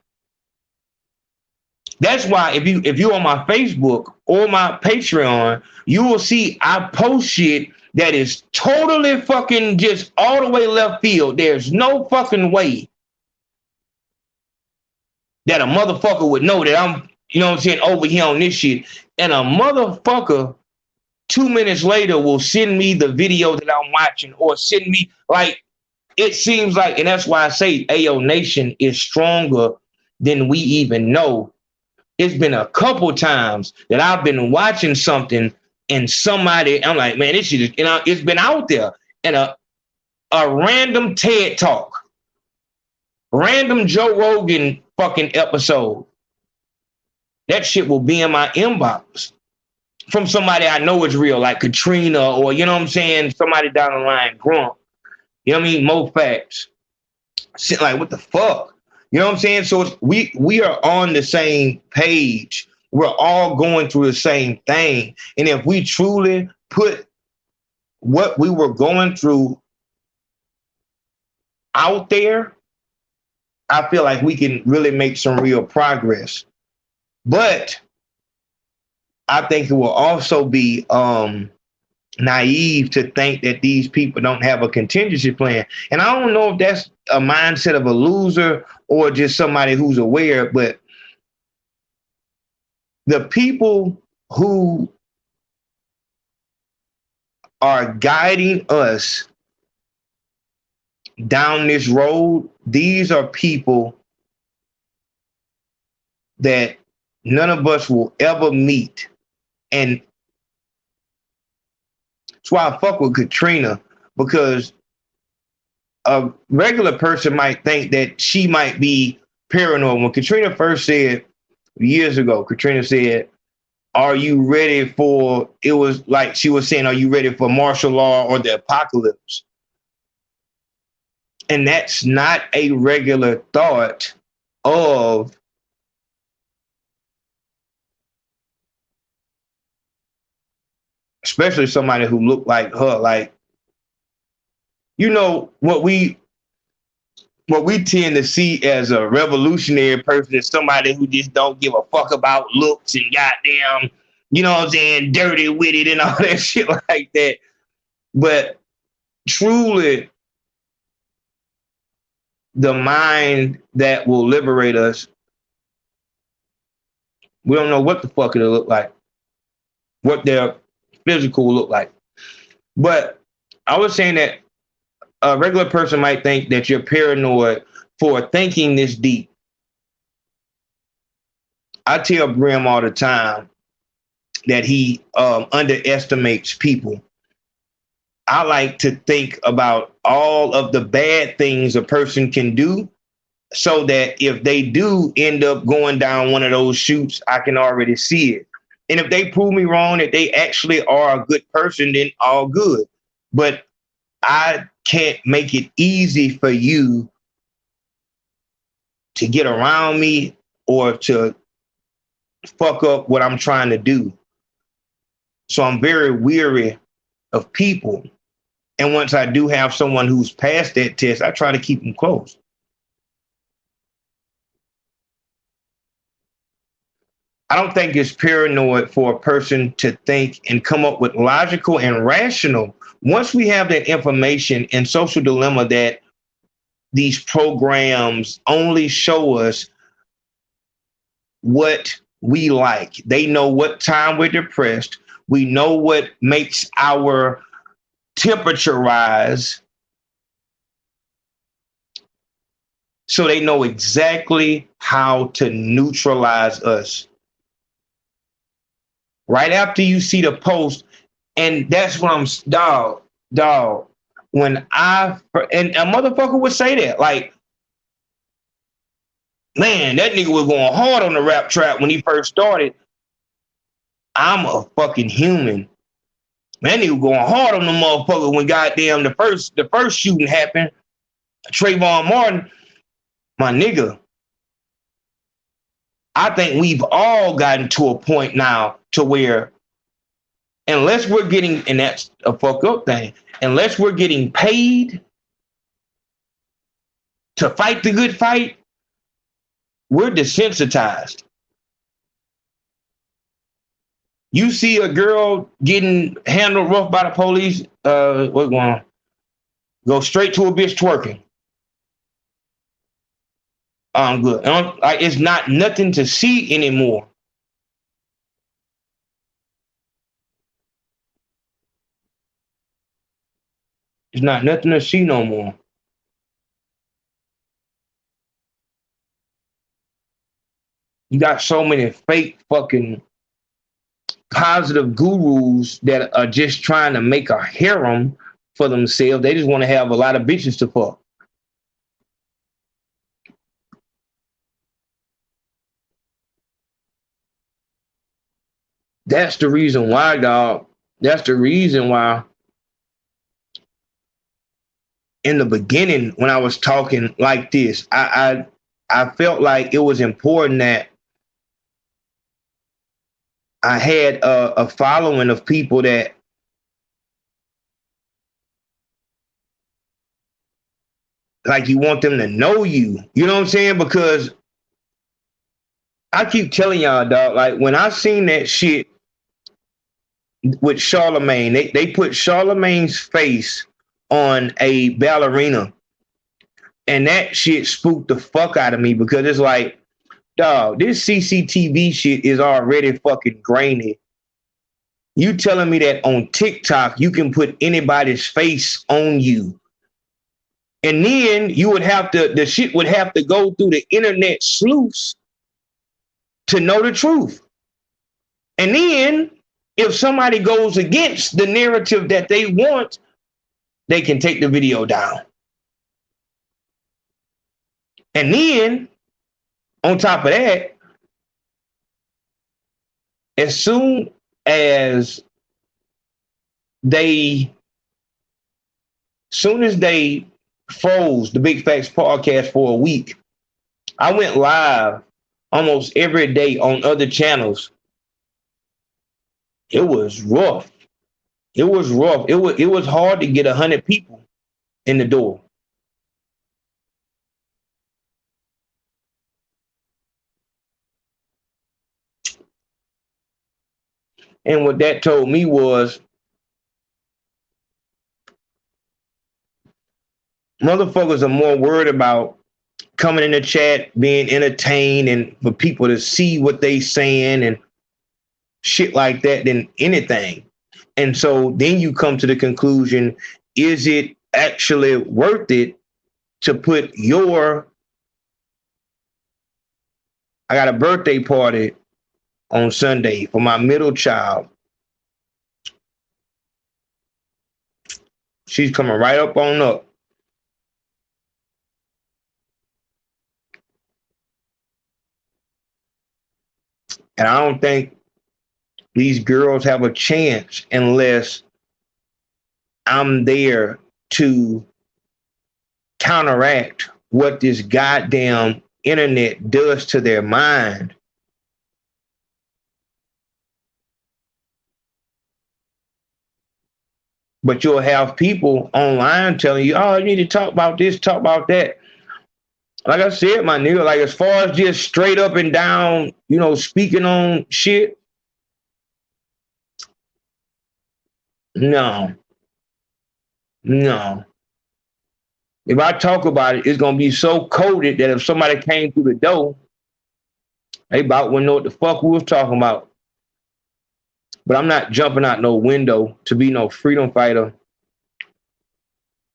That's why if you on my Facebook or my Patreon, you will see I post shit that is totally fucking just all the way left field. There's no fucking way that a motherfucker would know that I'm, you know what I'm saying, over here on this shit. And a motherfucker 2 minutes later will send me the video that I'm watching, or send me, like, it seems like, and that's why I say AO Nation is stronger than we even know. It's been a couple times that I've been watching something and somebody, I'm like, man, this shit is, you know, it's been out there. And a random TED Talk, random Joe Rogan fucking episode, that shit will be in my inbox from somebody I know is real, like Katrina, or, you know what I'm saying, somebody down the line, Grump, you know what I mean, Mo Facts. Like, what the fuck? You know what I'm saying? So we are on the same page. We're all going through the same thing. And if we truly put what we were going through out there, I feel like we can really make some real progress. But I think it will also be naive to think that these people don't have a contingency plan. And I don't know if that's a mindset of a loser or just somebody who's aware, but the people who are guiding us down this road, these are people that none of us will ever meet. And that's why I fuck with Katrina, because a regular person might think that she might be paranoid. When Katrina first said, years ago, Katrina said, are you ready for, it was like she was saying, are you ready for martial law or the apocalypse? And that's not a regular thought of especially somebody who looked like her. Like, you know, what we tend to see as a revolutionary person is somebody who just don't give a fuck about looks and goddamn, you know what I'm saying, dirty with it and all that shit like that. But truly, the mind that will liberate us, we don't know what the fuck it'll look like, what their physical will look like. But I was saying that a regular person might think that you're paranoid for thinking this deep. I tell Brim all the time that he underestimates people. I like to think about all of the bad things a person can do so that if they do end up going down one of those chutes, I can already see it. And if they prove me wrong, that they actually are a good person, then all good. But I can't make it easy for you to get around me or to fuck up what I'm trying to do. So I'm very weary of people. And once I do have someone who's passed that test, I try to keep them close. I don't think it's paranoid for a person to think and come up with logical and rational. Once we have that information in Social Dilemma that these programs only show us what we like. They know what time we're depressed. We know what makes our temperature rise. So they know exactly how to neutralize us. Right after you see the post, and that's when I'm, dog, when and a motherfucker would say that, like, man, that nigga was going hard on the rap trap when he first started. I'm a fucking human. Man, that nigga going hard on the motherfucker when goddamn the first shooting happened. Trayvon Martin, my nigga. I think we've all gotten to a point now to where, unless we're getting, and that's a fuck up thing, unless we're getting paid to fight the good fight, we're desensitized. You see a girl getting handled rough by the police, what's going on? Go straight to a bitch twerking. I'm good. It's not nothing to see anymore. It's not nothing to see no more. You got so many fake fucking positive gurus that are just trying to make a harem for themselves. They just want to have a lot of bitches to fuck. That's the reason why, dog. That's the reason why in the beginning, when I was talking like this, I felt like it was important that I had a following of people that like you want them to know you. You know what I'm saying? Because I keep telling y'all, dog, like when I seen that shit with Charlemagne, they put Charlemagne's face on a ballerina, and that shit spooked the fuck out of me because it's like, dog, this CCTV shit is already fucking grainy. You telling me that on TikTok you can put anybody's face on you, and then you would have to, the shit would have to go through the internet sleuths to know the truth. And then if somebody goes against the narrative that they want, they can take the video down. And then On top of that, as soon as they froze the Big Facts podcast for a week, I went live almost every day on other channels. It was rough. It was rough. It was hard to get 100 people in the door. And what that told me was, motherfuckers are more worried about coming in the chat, being entertained, and for people to see what they saying and shit like that than anything. And so then you come to the conclusion, is it actually worth it to put I got a birthday party on Sunday for my middle child. She's coming right up on up. And I don't think these girls have a chance unless I'm there to counteract what this goddamn internet does to their mind. But you'll have people online telling you, oh, you need to talk about this, talk about that. Like I said, my nigga, like as far as just straight up and down, speaking on shit, no. If I talk about it, it's gonna be so coded that if somebody came through the door, they about wouldn't know what the fuck we was talking about. But I'm not jumping out no window to be no freedom fighter.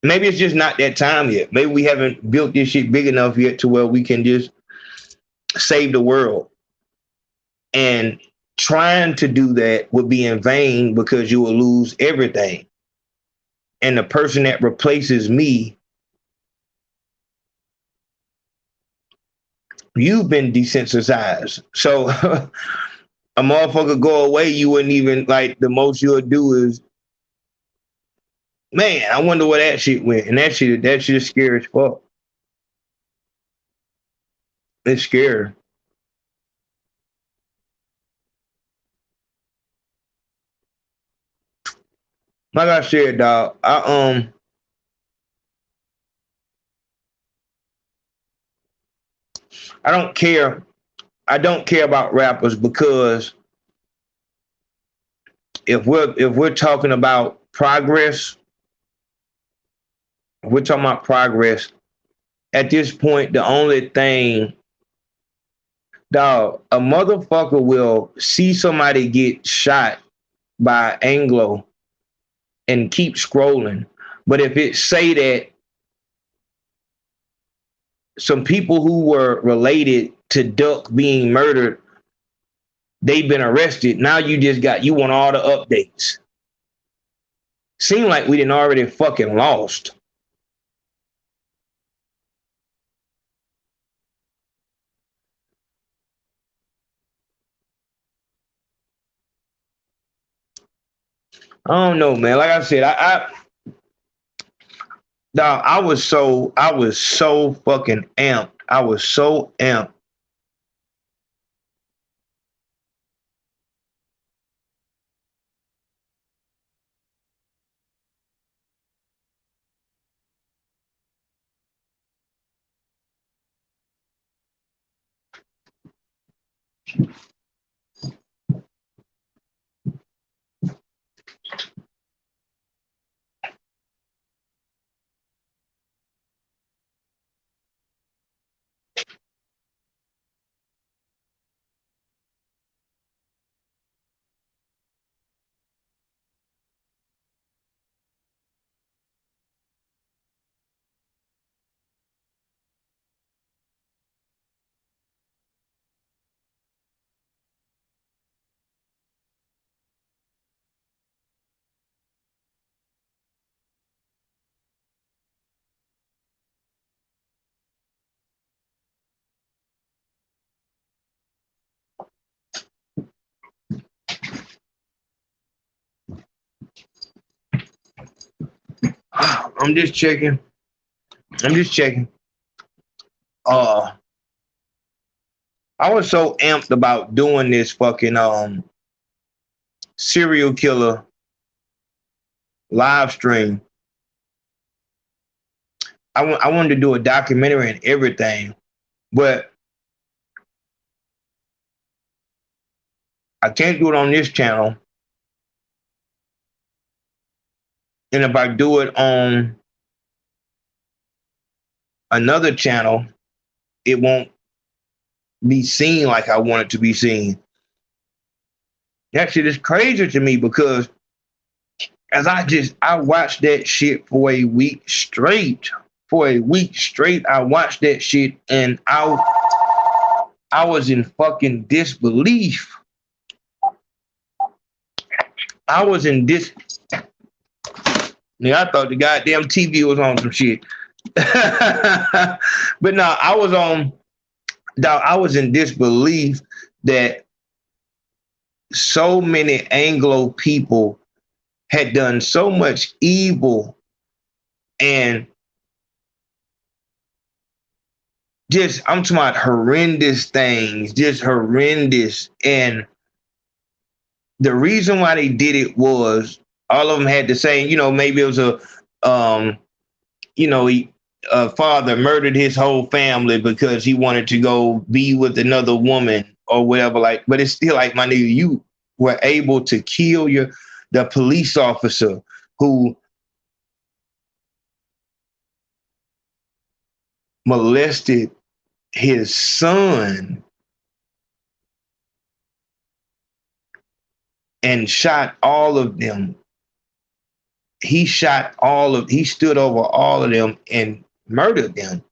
Maybe it's just not that time yet. Maybe we haven't built this shit big enough yet to where we can just save the world. And trying to do that would be in vain because you will lose everything. And the person that replaces me, you've been desensitized. So a motherfucker go away, you wouldn't even, like, the most you'll do is, man, I wonder where that shit went. And that shit is scary as fuck. It's scary. Like I said, dog, I don't care. I don't care about rappers because if we're talking about progress, at this point, the only thing, dog, a motherfucker will see somebody get shot by Anglo and keep scrolling. But if it say that some people who were related to Duck being murdered, they've been arrested, now you want all the updates. Seem like we didn't already fucking lost. I don't know, man. Like I said, I was so fucking amped. I was so amped. I'm just checking. I was so amped about doing this fucking serial killer live stream. I wanted to do a documentary and everything, but I can't do it on this channel. And if I do it on another channel, it won't be seen like I want it to be seen. That shit is crazy to me because as I watched that shit for a week straight. I watched that shit and I was in fucking disbelief. I was in Yeah, I thought the goddamn TV was on some shit. But no, I was in disbelief that so many Anglo people had done so much evil and just, I'm talking about horrendous things, just horrendous. And the reason why they did it was all of them had the same, maybe it was a father murdered his whole family because he wanted to go be with another woman or whatever. Like, but it's still like, my nigga, you were able to kill the police officer who molested his son and shot all of them. He stood over all of them and murdered them.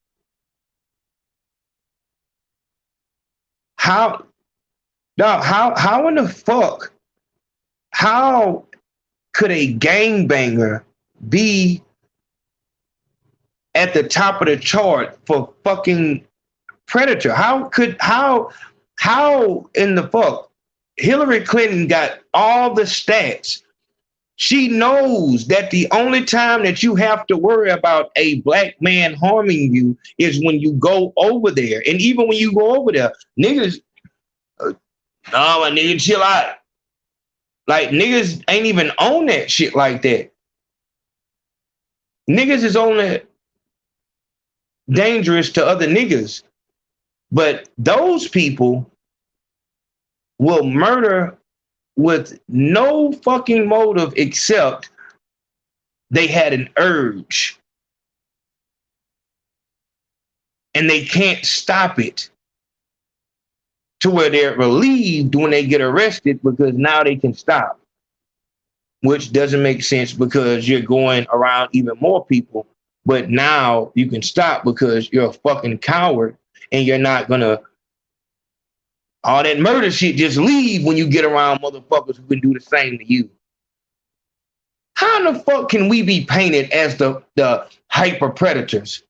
How in the fuck, how could a gangbanger be at the top of the chart for fucking predator? How in the fuck? Hillary Clinton got all the stats. She knows that the only time that you have to worry about a black man harming you is when you go over there. And even when you go over there, niggas, my nigga, chill out. Like, niggas ain't even on that shit like that. Niggas is only dangerous to other niggas. But those people will murder with no fucking motive except they had an urge. And they can't stop it. To where they're relieved when they get arrested because now they can stop. Which doesn't make sense because you're going around even more people. But now you can stop because you're a fucking coward and you're not gonna, all that murder shit just leave when you get around motherfuckers who can do the same to you. How in the fuck can we be painted as the hyper predators?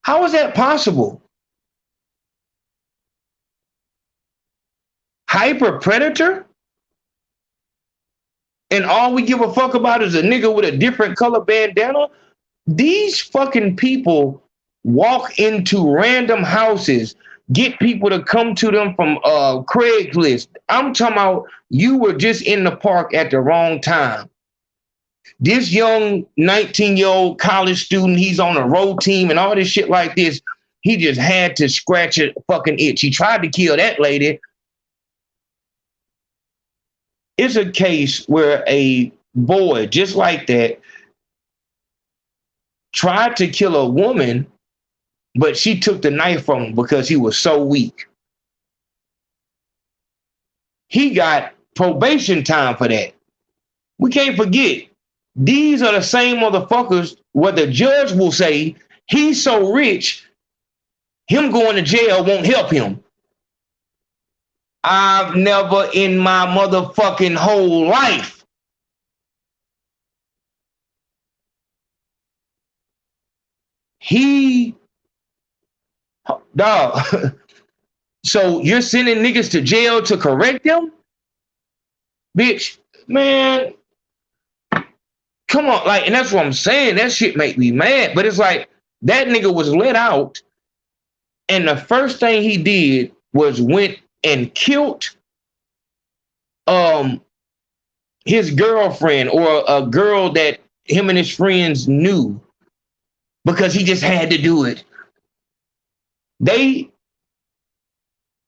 How is that possible? Hyper predator? And all we give a fuck about is a nigga with a different color bandana? These fucking people walk into random houses, get people to come to them from Craigslist. I'm talking about you were just in the park at the wrong time. This young 19-year-old college student, he's on a road team and all this shit like this. He just had to scratch a fucking itch. He tried to kill that lady. It's a case where a boy just like that tried to kill a woman, but she took the knife from him because he was so weak. He got probation time for that. We can't forget, these are the same motherfuckers where the judge will say, he's so rich, him going to jail won't help him. I've never in my motherfucking whole life dog. So you're sending niggas to jail to correct them? Bitch, man, Come on, like, and that's what I'm saying. That shit make me mad. But it's like that nigga was let out, and the first thing he did was went and killed his girlfriend or a girl that him and his friends knew because he just had to do it.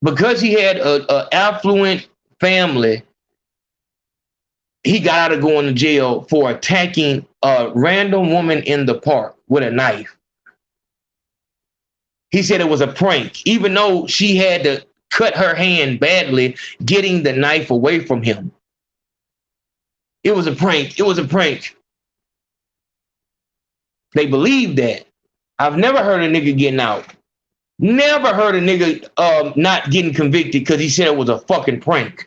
Because he had a affluent family, he got out of going to jail for attacking a random woman in the park with a knife. He said it was a prank, even though she had to cut her hand badly getting the knife away from him. It was a prank. It was a prank. They believe that. I've never heard a nigga getting out. Never heard a nigga not getting convicted because he said it was a fucking prank.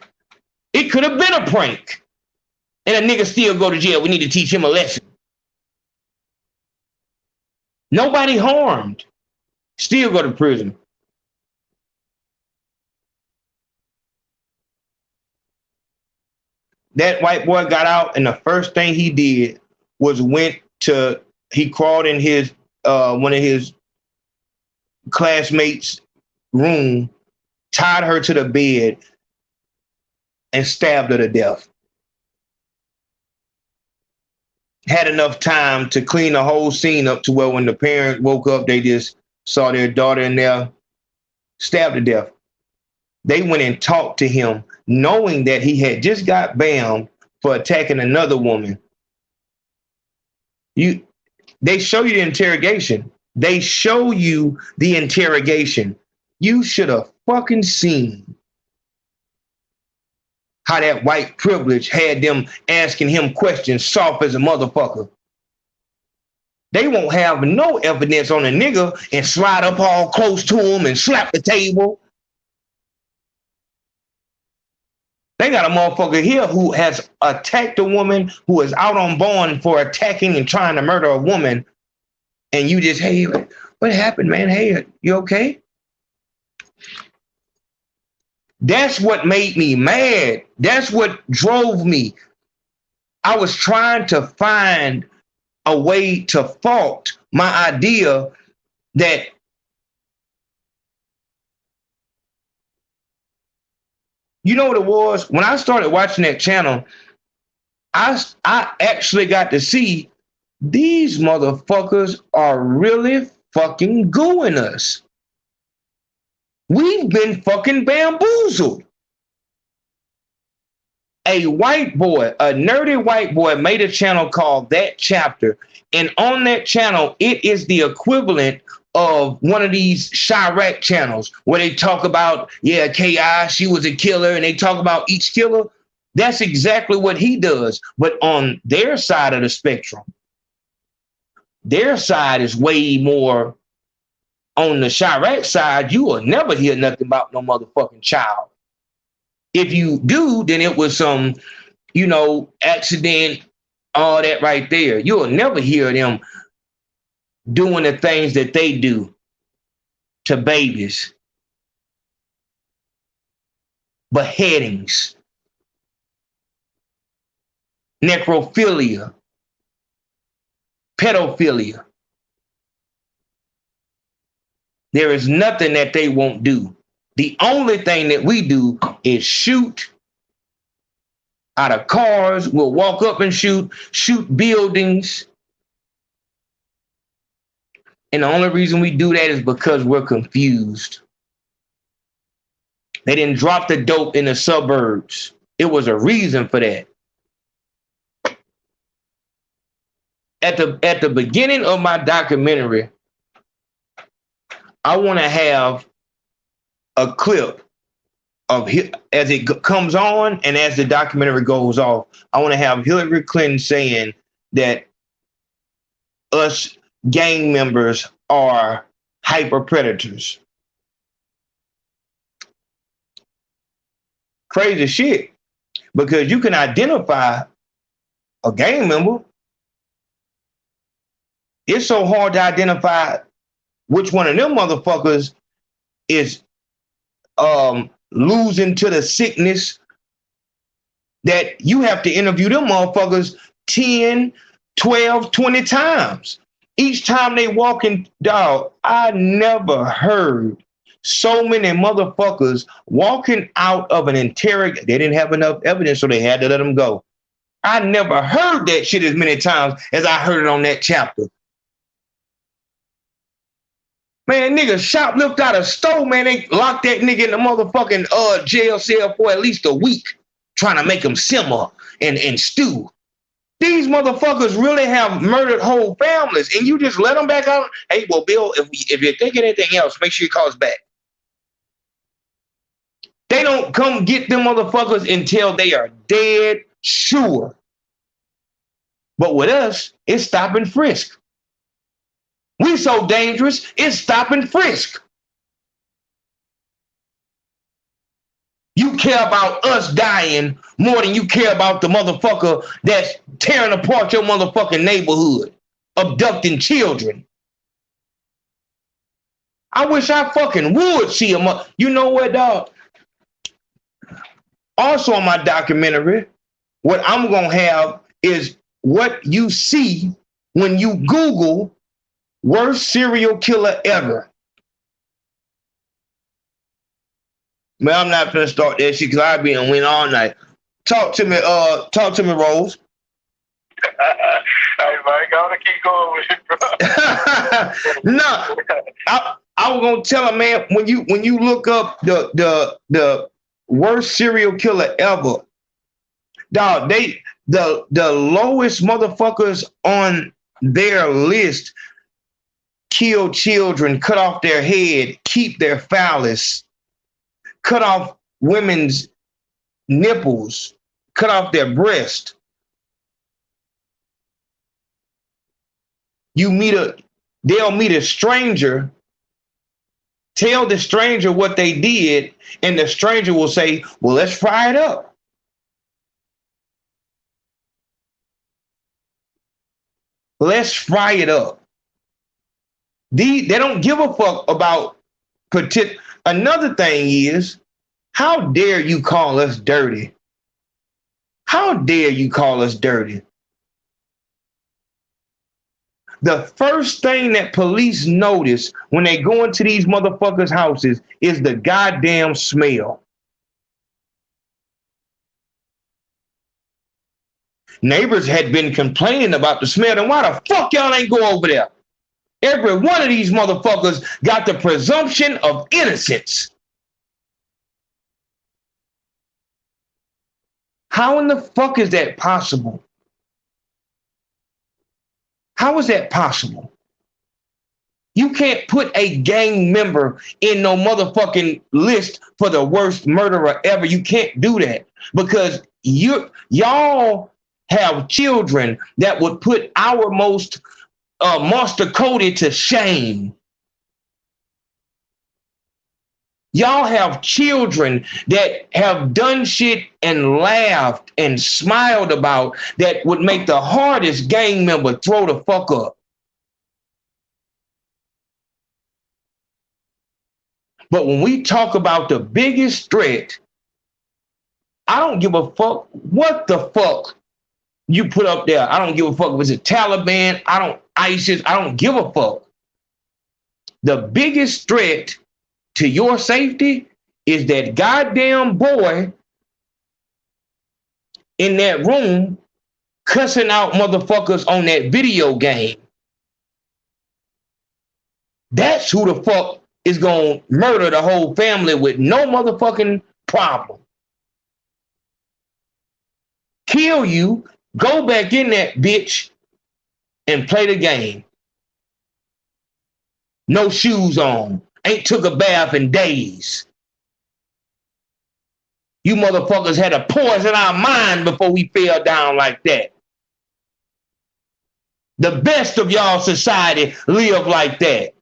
It could have been a prank. And a nigga still go to jail. We need to teach him a lesson. Nobody harmed. Still go to prison. That white boy got out, and the first thing he did was he crawled in his one of his classmates' room, tied her to the bed, and stabbed her to death. Had enough time to clean the whole scene up to where when the parents woke up, they just saw their daughter in there, stabbed to death. They went and talked to him, knowing that he had just got banned for attacking another woman. They show you the interrogation. They show you the interrogation. You should have fucking seen how that white privilege had them asking him questions soft as a motherfucker. They won't have no evidence on a nigga and slide up all close to him and slap the table. They got a motherfucker here who has attacked a woman, who is out on bond for attacking and trying to murder a woman. And you just, hey, what happened, man? Hey, you okay? That's what made me mad. That's what drove me. I was trying to find a way to fault my idea that you know what it was? When I started watching that channel, I actually got to see these motherfuckers are really fucking gooing us. We've been fucking bamboozled. A white boy, a nerdy white boy, made a channel called That Chapter. And on that channel, it is the equivalent of one of these Chirac channels where they talk about, yeah, K.I., she was a killer, and they talk about each killer. That's exactly what he does. But on their side of the spectrum, their side is way more. On the Chirac side, you will never hear nothing about no motherfucking child. If you do, then it was some, accident, all that right there. You'll never hear them doing the things that they do to babies. Beheadings, necrophilia, pedophilia. There is nothing that they won't do. The only thing that we do is shoot out of cars. We'll walk up and shoot buildings. And the only reason we do that is because we're confused. They didn't drop the dope in the suburbs. It was a reason for that. At the beginning of my documentary, I want to have a clip of as it comes on and as the documentary goes off. I want to have Hillary Clinton saying that us gang members are hyper predators. Crazy shit, because you can identify a gang member. It's so hard to identify which one of them motherfuckers is losing to the sickness that you have to interview them motherfuckers 10, 12, 20 times. Each time they walking, dog, I never heard so many motherfuckers walking out of an interrogation. They didn't have enough evidence, so they had to let them go. I never heard that shit as many times as I heard it on that chapter. Man, nigga shoplift out a store, man. They locked that nigga in the motherfucking jail cell for at least a week, trying to make him simmer and stew. These motherfuckers really have murdered whole families, and you just let them back out. Hey, well, Bill, if you're thinking anything else, make sure you call us back. They don't come get them motherfuckers until they are dead sure. But with us, it's stop and frisk. We so dangerous, it's stop and frisk. You care about us dying more than you care about the motherfucker that's tearing apart your motherfucking neighborhood, abducting children. I wish I fucking would see him. You know what, dog? Also on my documentary, what I'm going to have is what you see when you Google worst serial killer ever. Man, I'm not gonna start that shit because I be and win all night. Talk to me, Rose. Hey man, gotta keep going with it, bro. No, I was gonna tell her, man, when you look up the worst serial killer ever, dog, the lowest motherfuckers on their list kill children, cut off their head, keep their phallus, cut off women's nipples, cut off their breast. They'll meet a stranger, tell the stranger what they did, and the stranger will say, well, let's fry it up. Let's fry it up. They don't give a fuck about Another thing is, how dare you call us dirty? How dare you call us dirty? The first thing that police notice when they go into these motherfuckers' houses is the goddamn smell. Neighbors had been complaining about the smell, and why the fuck y'all ain't go over there? Every one of these motherfuckers got the presumption of innocence. How in the fuck is that possible? How is that possible? You can't put a gang member in no motherfucking list for the worst murderer ever. You can't do that because y'all have children that would put our most Monster Cody to shame. Y'all have children that have done shit and laughed and smiled about that would make the hardest gang member throw the fuck up. But when we talk about the biggest threat, I don't give a fuck what the fuck you put up there. I don't give a fuck if it's a Taliban, ISIS, I don't give a fuck. The biggest threat to your safety is that goddamn boy in that room cussing out motherfuckers on that video game. That's who the fuck is gonna murder the whole family with no motherfucking problem. Kill you, go back in that bitch and play the game. No shoes on. Ain't took a bath in days. You motherfuckers had to poison our mind before we fell down like that. The best of y'all society live like that.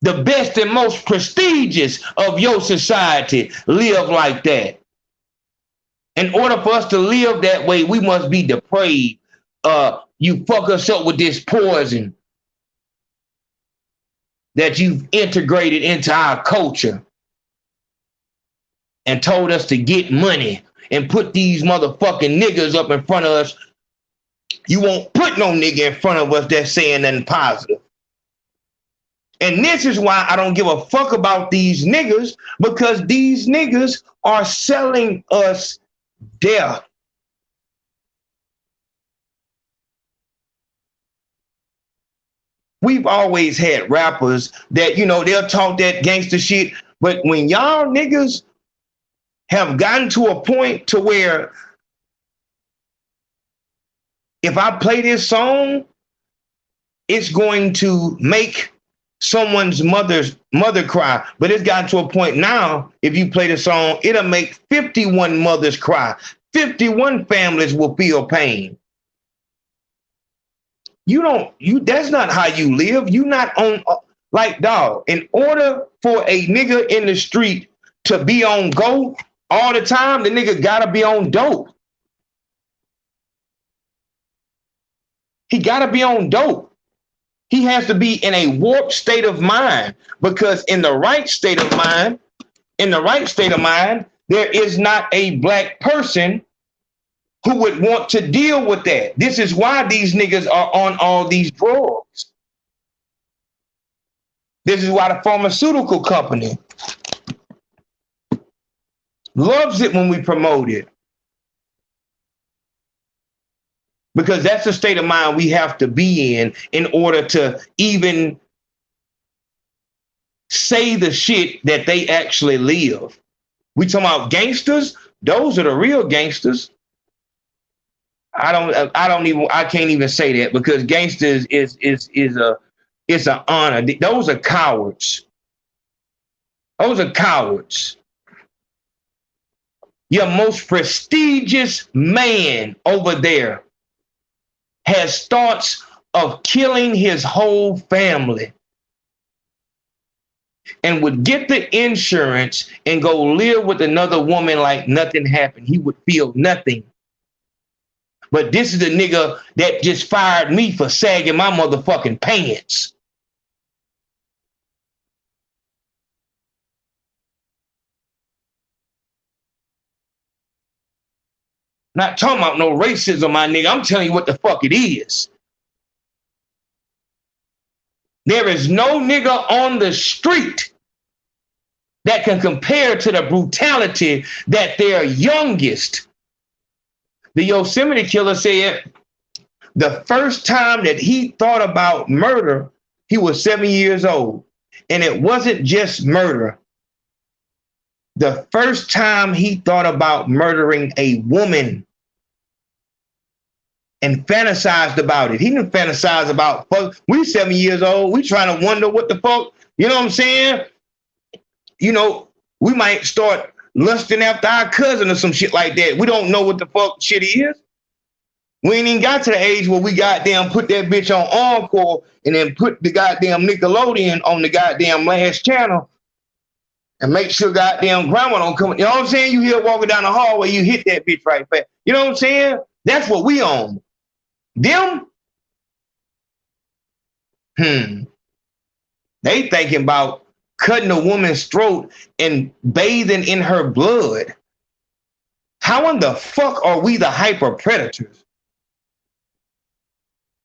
The best and most prestigious of your society live like that. In order for us to live that way, we must be depraved. You fuck us up with this poison that you've integrated into our culture and told us to get money and put these motherfucking niggas up in front of us You won't put no nigga in front of us that's saying nothing positive. And this is why I don't give a fuck about these niggas, because these niggas are selling us death. We've always had rappers that, you know, they'll talk that gangster shit, but when y'all niggas have gotten to a point to where if I play this song, it's going to make someone's mother cry. But it's gotten to a point now, if you play the song, it'll make 51 mothers cry. 51 families will feel pain. That's not how you live. You not on, like, dog, in order for a nigga in the street to be on go all the time, the nigga gotta be on dope. He gotta be on dope. He has to be in a warped state of mind, because in the right state of mind, there is not a black person who would want to deal with that. This is why these niggas are on all these drugs. This is why the pharmaceutical company loves it when we promote it. Because that's the state of mind we have to be in order to even say the shit that they actually live. We talking about gangsters? Those are the real gangsters. I can't even say that, because gangsters is an honor. Those are cowards. Those are cowards. Your most prestigious man over there has thoughts of killing his whole family and would get the insurance and go live with another woman like nothing happened. He would feel nothing. But this is the nigga that just fired me for sagging my motherfucking pants. Not talking about no racism, my nigga. I'm telling you what the fuck it is. There is no nigga on the street that can compare to the brutality that their youngest. The Yosemite Killer said the first time that he thought about murder, he was 7 years old. And it wasn't just murder. The first time he thought about murdering a woman and fantasized about it. He didn't fantasize about fuck. We 7 years old. We trying to wonder what the fuck, you know what I'm saying? You know, we might start lusting after our cousin or some shit like that. We don't know what the fuck shit is. We ain't even got to the age where we goddamn put that bitch on Encore and then put the goddamn Nickelodeon on the goddamn last channel and make sure goddamn grandma don't come. You know what I'm saying? You hear walking down the hallway, you hit that bitch right back. You know what I'm saying? That's what we on. Them, they thinking about cutting a woman's throat and bathing in her blood. How in the fuck are we the hyper predators?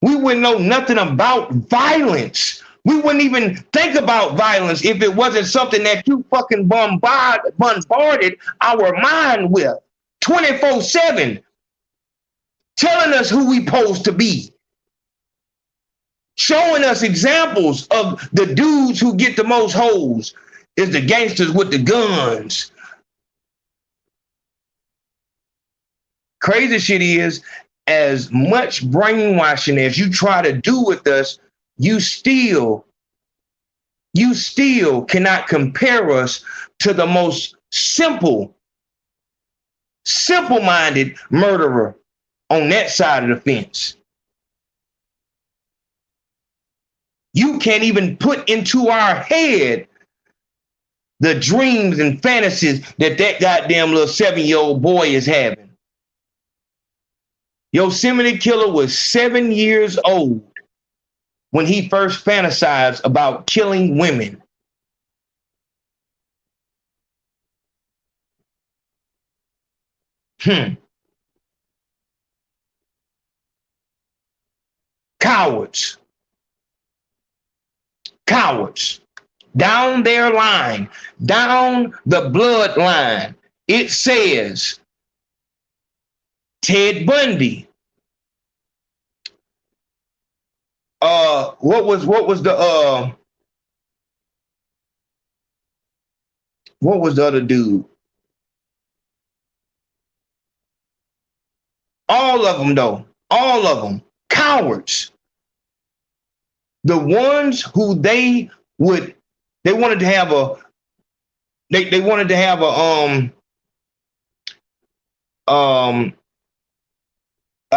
We wouldn't know nothing about violence. We wouldn't even think about violence if it wasn't something that you fucking bombarded our mind with 24/7, telling us who we supposed to be, showing us examples of the dudes who get the most hoes is the gangsters with the guns. Crazy shit is, as much brainwashing as you try to do with us, you still cannot compare us to the most simple-minded murderer on that side of the fence. You can't even put into our head the dreams and fantasies that goddamn little 7-year-old boy is having. Yosemite Killer was 7 years old when he first fantasized about killing women. Cowards. Cowards. Down their line, down the bloodline, it says Ted Bundy. What was the other dude? All of them, though. All of them. Cowards. The ones who they wanted to have a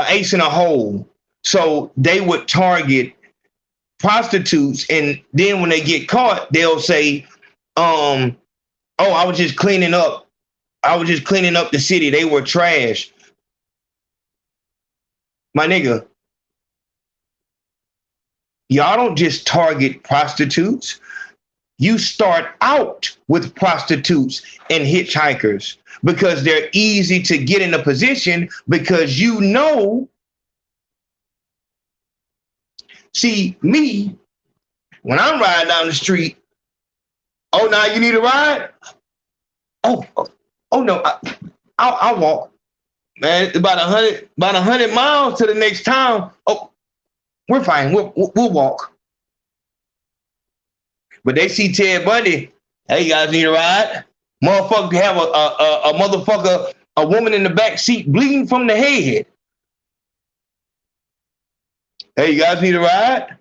ace in a hole. So they would target prostitutes, and then when they get caught, they'll say, oh, I was just cleaning up the city. They were trash. My nigga, y'all don't just target prostitutes. You start out with prostitutes and hitchhikers because they're easy to get in a position because you know. See, me, when I'm riding down the street, oh, now you need a ride? Oh no, I'll walk. Man, it's about 100 miles to the next town. Oh, we're fine. We'll walk. But they see Ted Bundy. Hey, you guys need a ride? Motherfucker have a woman in the back seat bleeding from the head. Hey, you guys need a ride?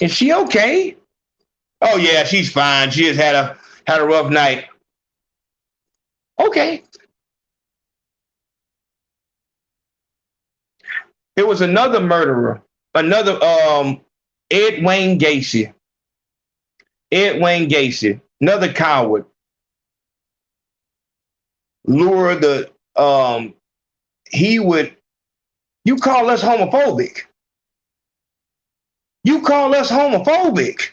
Is she okay? Oh yeah, she's fine. She has had a rough night. Okay. There was another murderer, another Ed Wayne Gacy. Ed Wayne Gacy, another coward. Lure the you call us homophobic. You call us homophobic.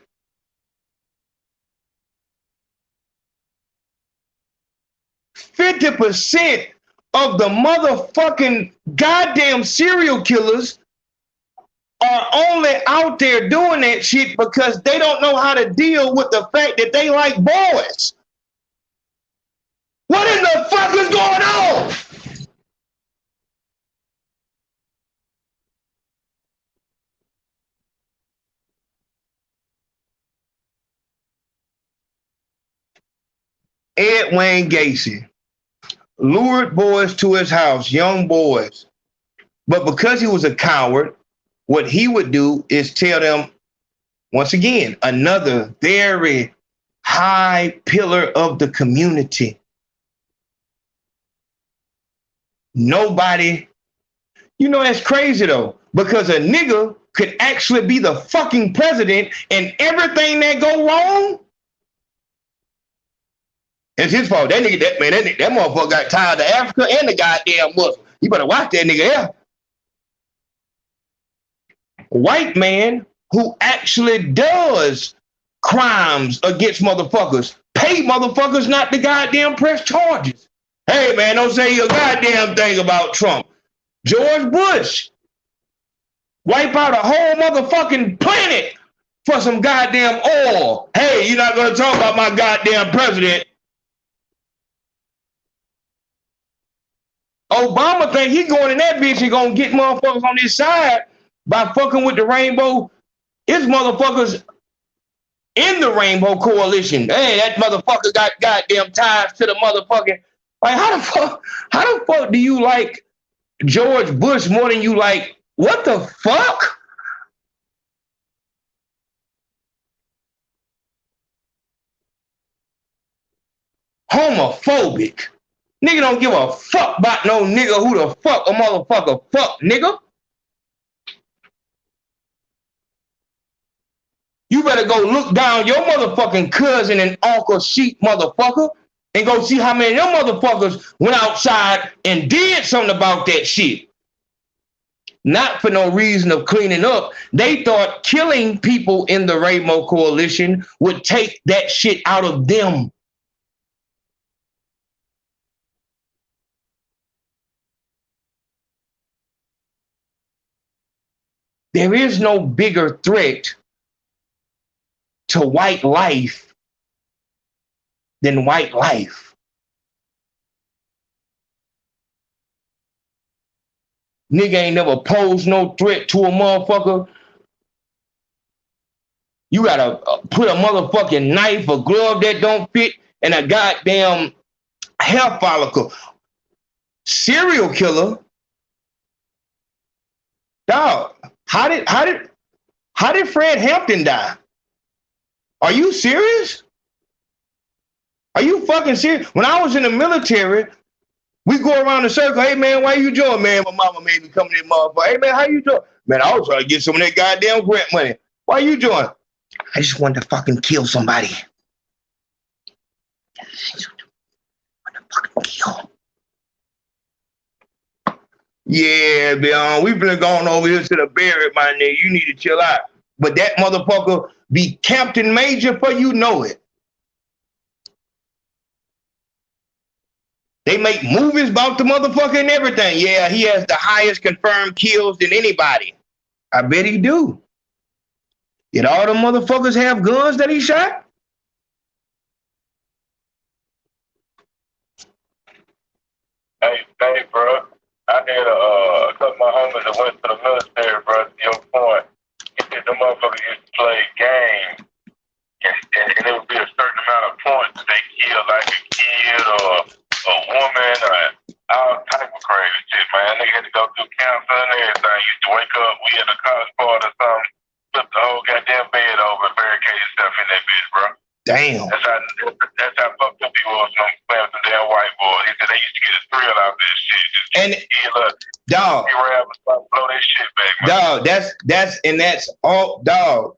%50 of the motherfucking goddamn serial killers are only out there doing that shit because they don't know how to deal with the fact that they like boys. What in the fuck is going on? Ed Wayne Gacy lured boys to his house, young boys. But because he was a coward, what he would do is tell them, once again, another very high pillar of the community. Nobody, that's crazy though, because a nigga could actually be the fucking president and everything that go wrong, it's his fault. That motherfucker got tired of Africa and the goddamn Muslim. You better watch that nigga here. White man who actually does crimes against motherfuckers, pay motherfuckers not to goddamn press charges. Hey man, don't say a goddamn thing about Trump. George Bush wipe out a whole motherfucking planet for some goddamn oil. Hey, you're not gonna talk about my goddamn president. Obama think he going in that bitch and gonna get motherfuckers on his side by fucking with the rainbow. His motherfuckers in the Rainbow Coalition. Hey, that motherfucker got goddamn ties to the motherfucking. Like, how the fuck do you like George Bush more than you like what the fuck? Homophobic. Nigga don't give a fuck about no nigga who the fuck a motherfucker fuck, nigga. You better go look down your motherfucking cousin and uncle sheep motherfucker and go see how many of them motherfuckers went outside and did something about that shit. Not for no reason of cleaning up. They thought killing people in the Rainbow Coalition would take that shit out of them. There is no bigger threat to white life than white life. Nigga ain't never posed no threat to a motherfucker. You gotta put a motherfucking knife or glove that don't fit and a goddamn hair follicle. Serial killer? Dog, how did Fred Hampton die? Are you serious? Are you fucking serious? When I was in the military, we go around the circle. Hey man, why you doing, man? My mama made me come to this motherfucker. Hey man, how you doing? Man, I was trying to get some of that goddamn grant money. Why you doing? I just wanted to fucking kill somebody. I just wanted to fucking kill. Yeah, man, we've been going over here to the barrack, my nigga. You need to chill out. But that motherfucker be Captain Major for you know it. They make movies about the motherfucker and everything. Yeah, he has the highest confirmed kills than anybody. I bet he do. Did all the motherfuckers have guns that he shot? Hey, bro. I had a couple of my homies that went to the military, bro. To your point, he said the motherfuckers used to play games, and it would be a certain amount of points they killed, like a kid or a woman or all type of crazy shit, man. Nigga had to go through counseling and everything. Used to wake up, we in a college party or something, flip the whole goddamn bed over and barricade yourself in that bitch, bro. Damn. That's how fucked up he was when I'm playing with the damn white boy. He said they used to get a thrill out of this shit. Just dog, blow that shit back, man. Dog, that's all, dog.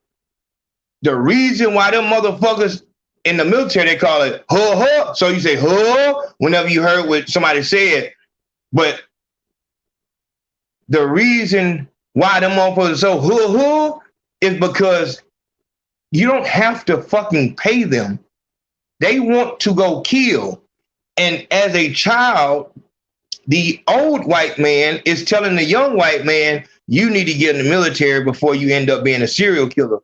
The reason why them motherfuckers in the military, they call it huh, huh. So you say huh whenever you heard what somebody said. But the reason why them motherfuckers are so huh, huh is because you don't have to fucking pay them. They want to go kill. And as a child, the old white man is telling the young white man, you need to get in the military before you end up being a serial killer.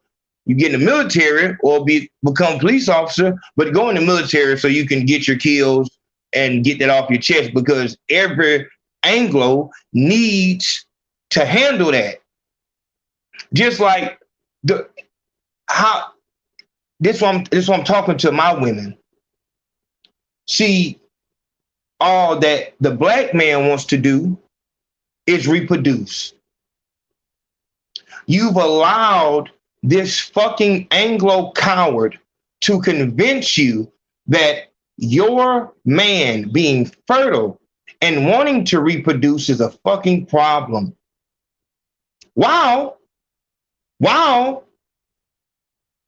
You get in the military or become a police officer, but go in the military so you can get your kills and get that off your chest, because every Anglo needs to handle that. Just like this one I'm talking to my women. See, all that the black man wants to do is reproduce. You've allowed this fucking Anglo coward to convince you that your man being fertile and wanting to reproduce is a fucking problem. Wow.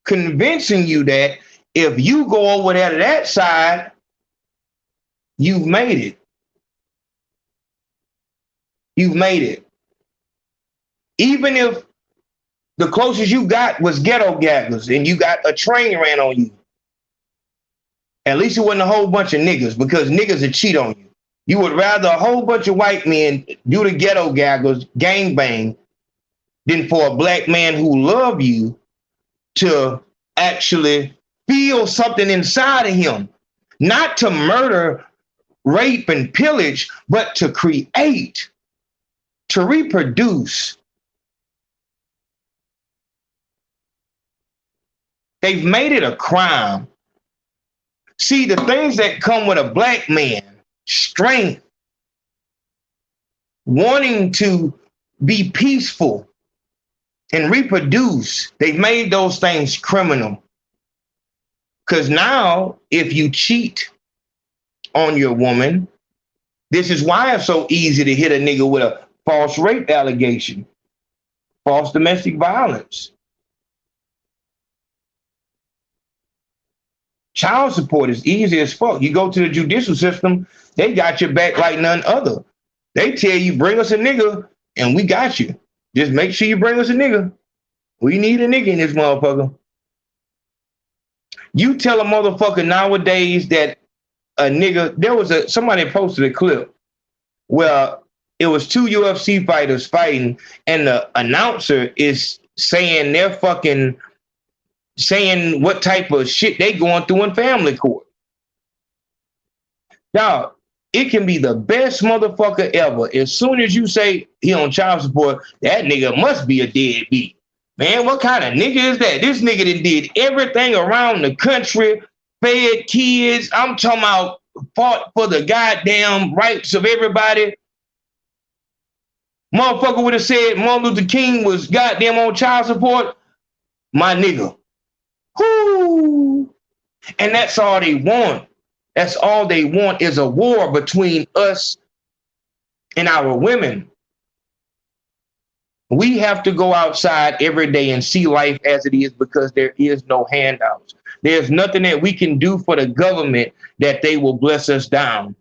Convincing you that if you go over there to that side, you've made it. You've made it. Even if the closest you got was ghetto gagglers and you got a train ran on you, at least it wasn't a whole bunch of niggas, because niggas would cheat on you. You would rather a whole bunch of white men do the ghetto gagglers, gangbang, than for a black man who love you to actually feel something inside of him. Not to murder, rape, and pillage, but to create, to reproduce. They've made it a crime. See, the things that come with a black man, strength, wanting to be peaceful and reproduce, they've made those things criminal. Because now, if you cheat on your woman, this is why it's so easy to hit a nigga with a false rape allegation, false domestic violence. Child support is easy as fuck. You go to the judicial system, they got your back like none other. They tell you, bring us a nigga, and we got you. Just make sure you bring us a nigga. We need a nigga in this motherfucker. You tell a motherfucker nowadays that a nigga, somebody posted a clip where it was 2 UFC fighters fighting, and the announcer is saying saying what type of shit they going through in family court. Dog, it can be the best motherfucker ever. As soon as you say he on child support, that nigga must be a deadbeat. Man, what kind of nigga is that? This nigga that did everything around the country, fed kids. I'm talking about fought for the goddamn rights of everybody. Motherfucker would have said Martin Luther King was goddamn on child support. My nigga. Whoo! And that's all they want. That's all they want is a war between us and our women. We have to go outside every day and see life as it is because there is no handouts. There's nothing that we can do for the government that they will bless us down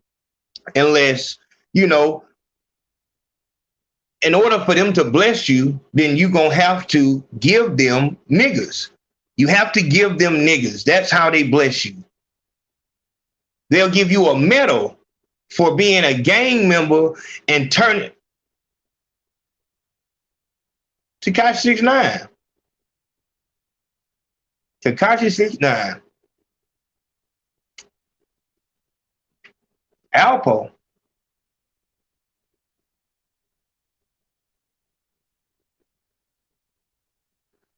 unless, you know, in order for them to bless you, then you're going to have to give them niggas. You have to give them niggas. That's how they bless you. They'll give you a medal for being a gang member and turn it. Tekashi 6ix9ine. Tekashi 6ix9ine. Alpo.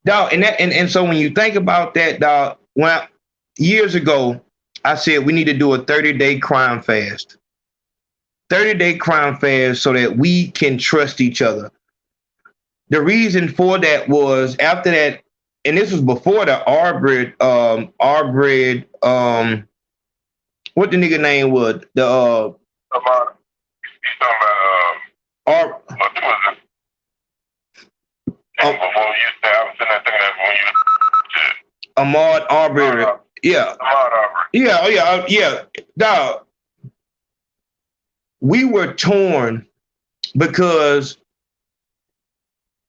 Dog, and so when you think about that, dog, years ago, I said we need to do a 30-day crime fast. 30-day crime fast so that we can trust each other. The reason for that was after that, and this was before the AVYBE, what the nigga name was? The Ahmaud Arbery. Yeah. Yeah. Dog. We were torn because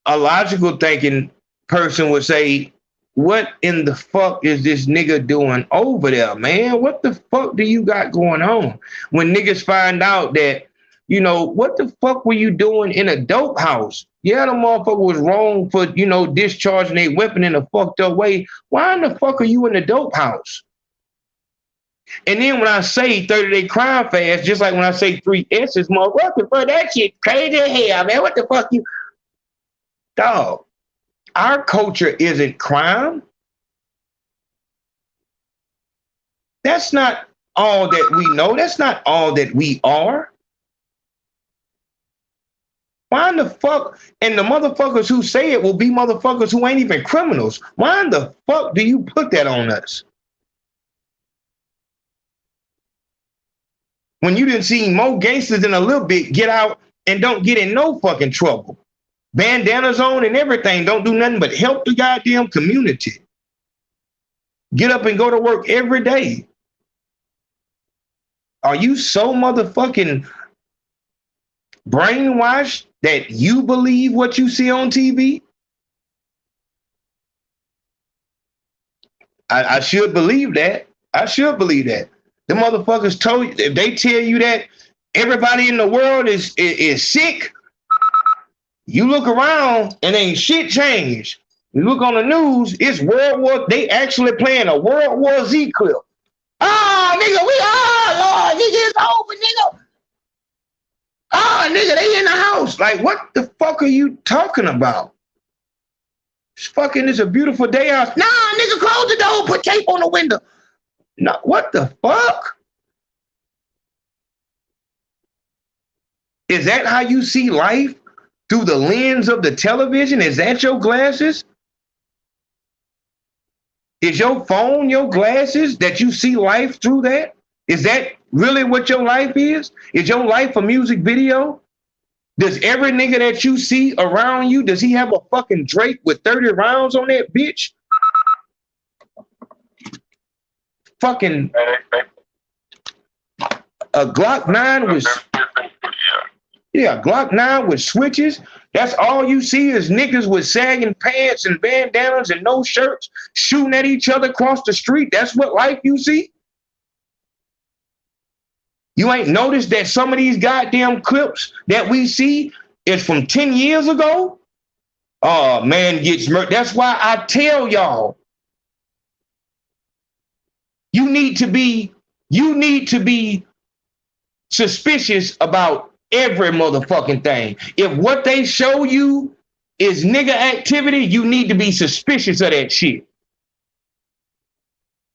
a logical thinking person would say, what in the fuck is this nigga doing over there, man? What the fuck do you got going on? When niggas find out that, you know, what the fuck were you doing in a dope house? Yeah, the motherfucker was wrong for, you know, discharging a weapon in a fucked up way. Why in the fuck are you in the dope house? And then when I say 30-day crime fast, just like when I say 3 S's, motherfucker, for that shit crazy as hell, man. What the fuck you? Dog, our culture isn't crime. That's not all that we know. That's not all that we are. Why in the fuck? And the motherfuckers who say it will be motherfuckers who ain't even criminals. Why in the fuck do you put that on us? When you didn't see more gangsters in a little bit get out and don't get in no fucking trouble. Bandanas on and everything, don't do nothing but help the goddamn community. Get up and go to work every day. Are you so motherfucking brainwashed that you believe what you see on TV? I should believe that. I should believe that. The motherfuckers told you, if they tell you that everybody in the world is sick, you look around and ain't shit changed. You look on the news, it's World War, they actually playing a World War Z clip. Oh, nigga, we are, Lord, nigga, it's over, nigga. Oh, nigga, they in the house. Like, what the fuck are you talking about? It's a beautiful day out. Nah, nigga, close the door, put tape on the window. No, what the fuck? Is that how you see life? Through the lens of the television? Is that your glasses? Is your phone your glasses that you see life through that? Is that really what your life is? Is your life a music video? Does every nigga that you see around you, does he have a fucking Drake with 30 rounds on that bitch? Fucking a Glock 9 with Glock 9 with switches. That's all you see is niggas with sagging pants and bandanas and no shirts shooting at each other across the street. That's what life you see? You ain't noticed that some of these goddamn clips that we see is from 10 years ago? Oh, man gets murdered. That's why I tell y'all, you need to be suspicious about every motherfucking thing. If what they show you is nigga activity, you need to be suspicious of that shit.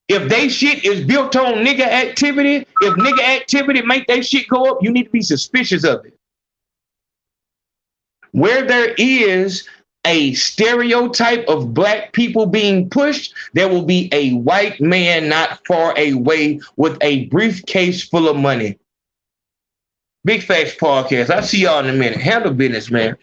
If they shit is built on nigga activity, if nigga activity make that shit go up, you need to be suspicious of it. Where there is a stereotype of black people being pushed, there will be a white man not far away with a briefcase full of money. Big Facts Podcast. I'll see y'all in a minute. Handle business, man.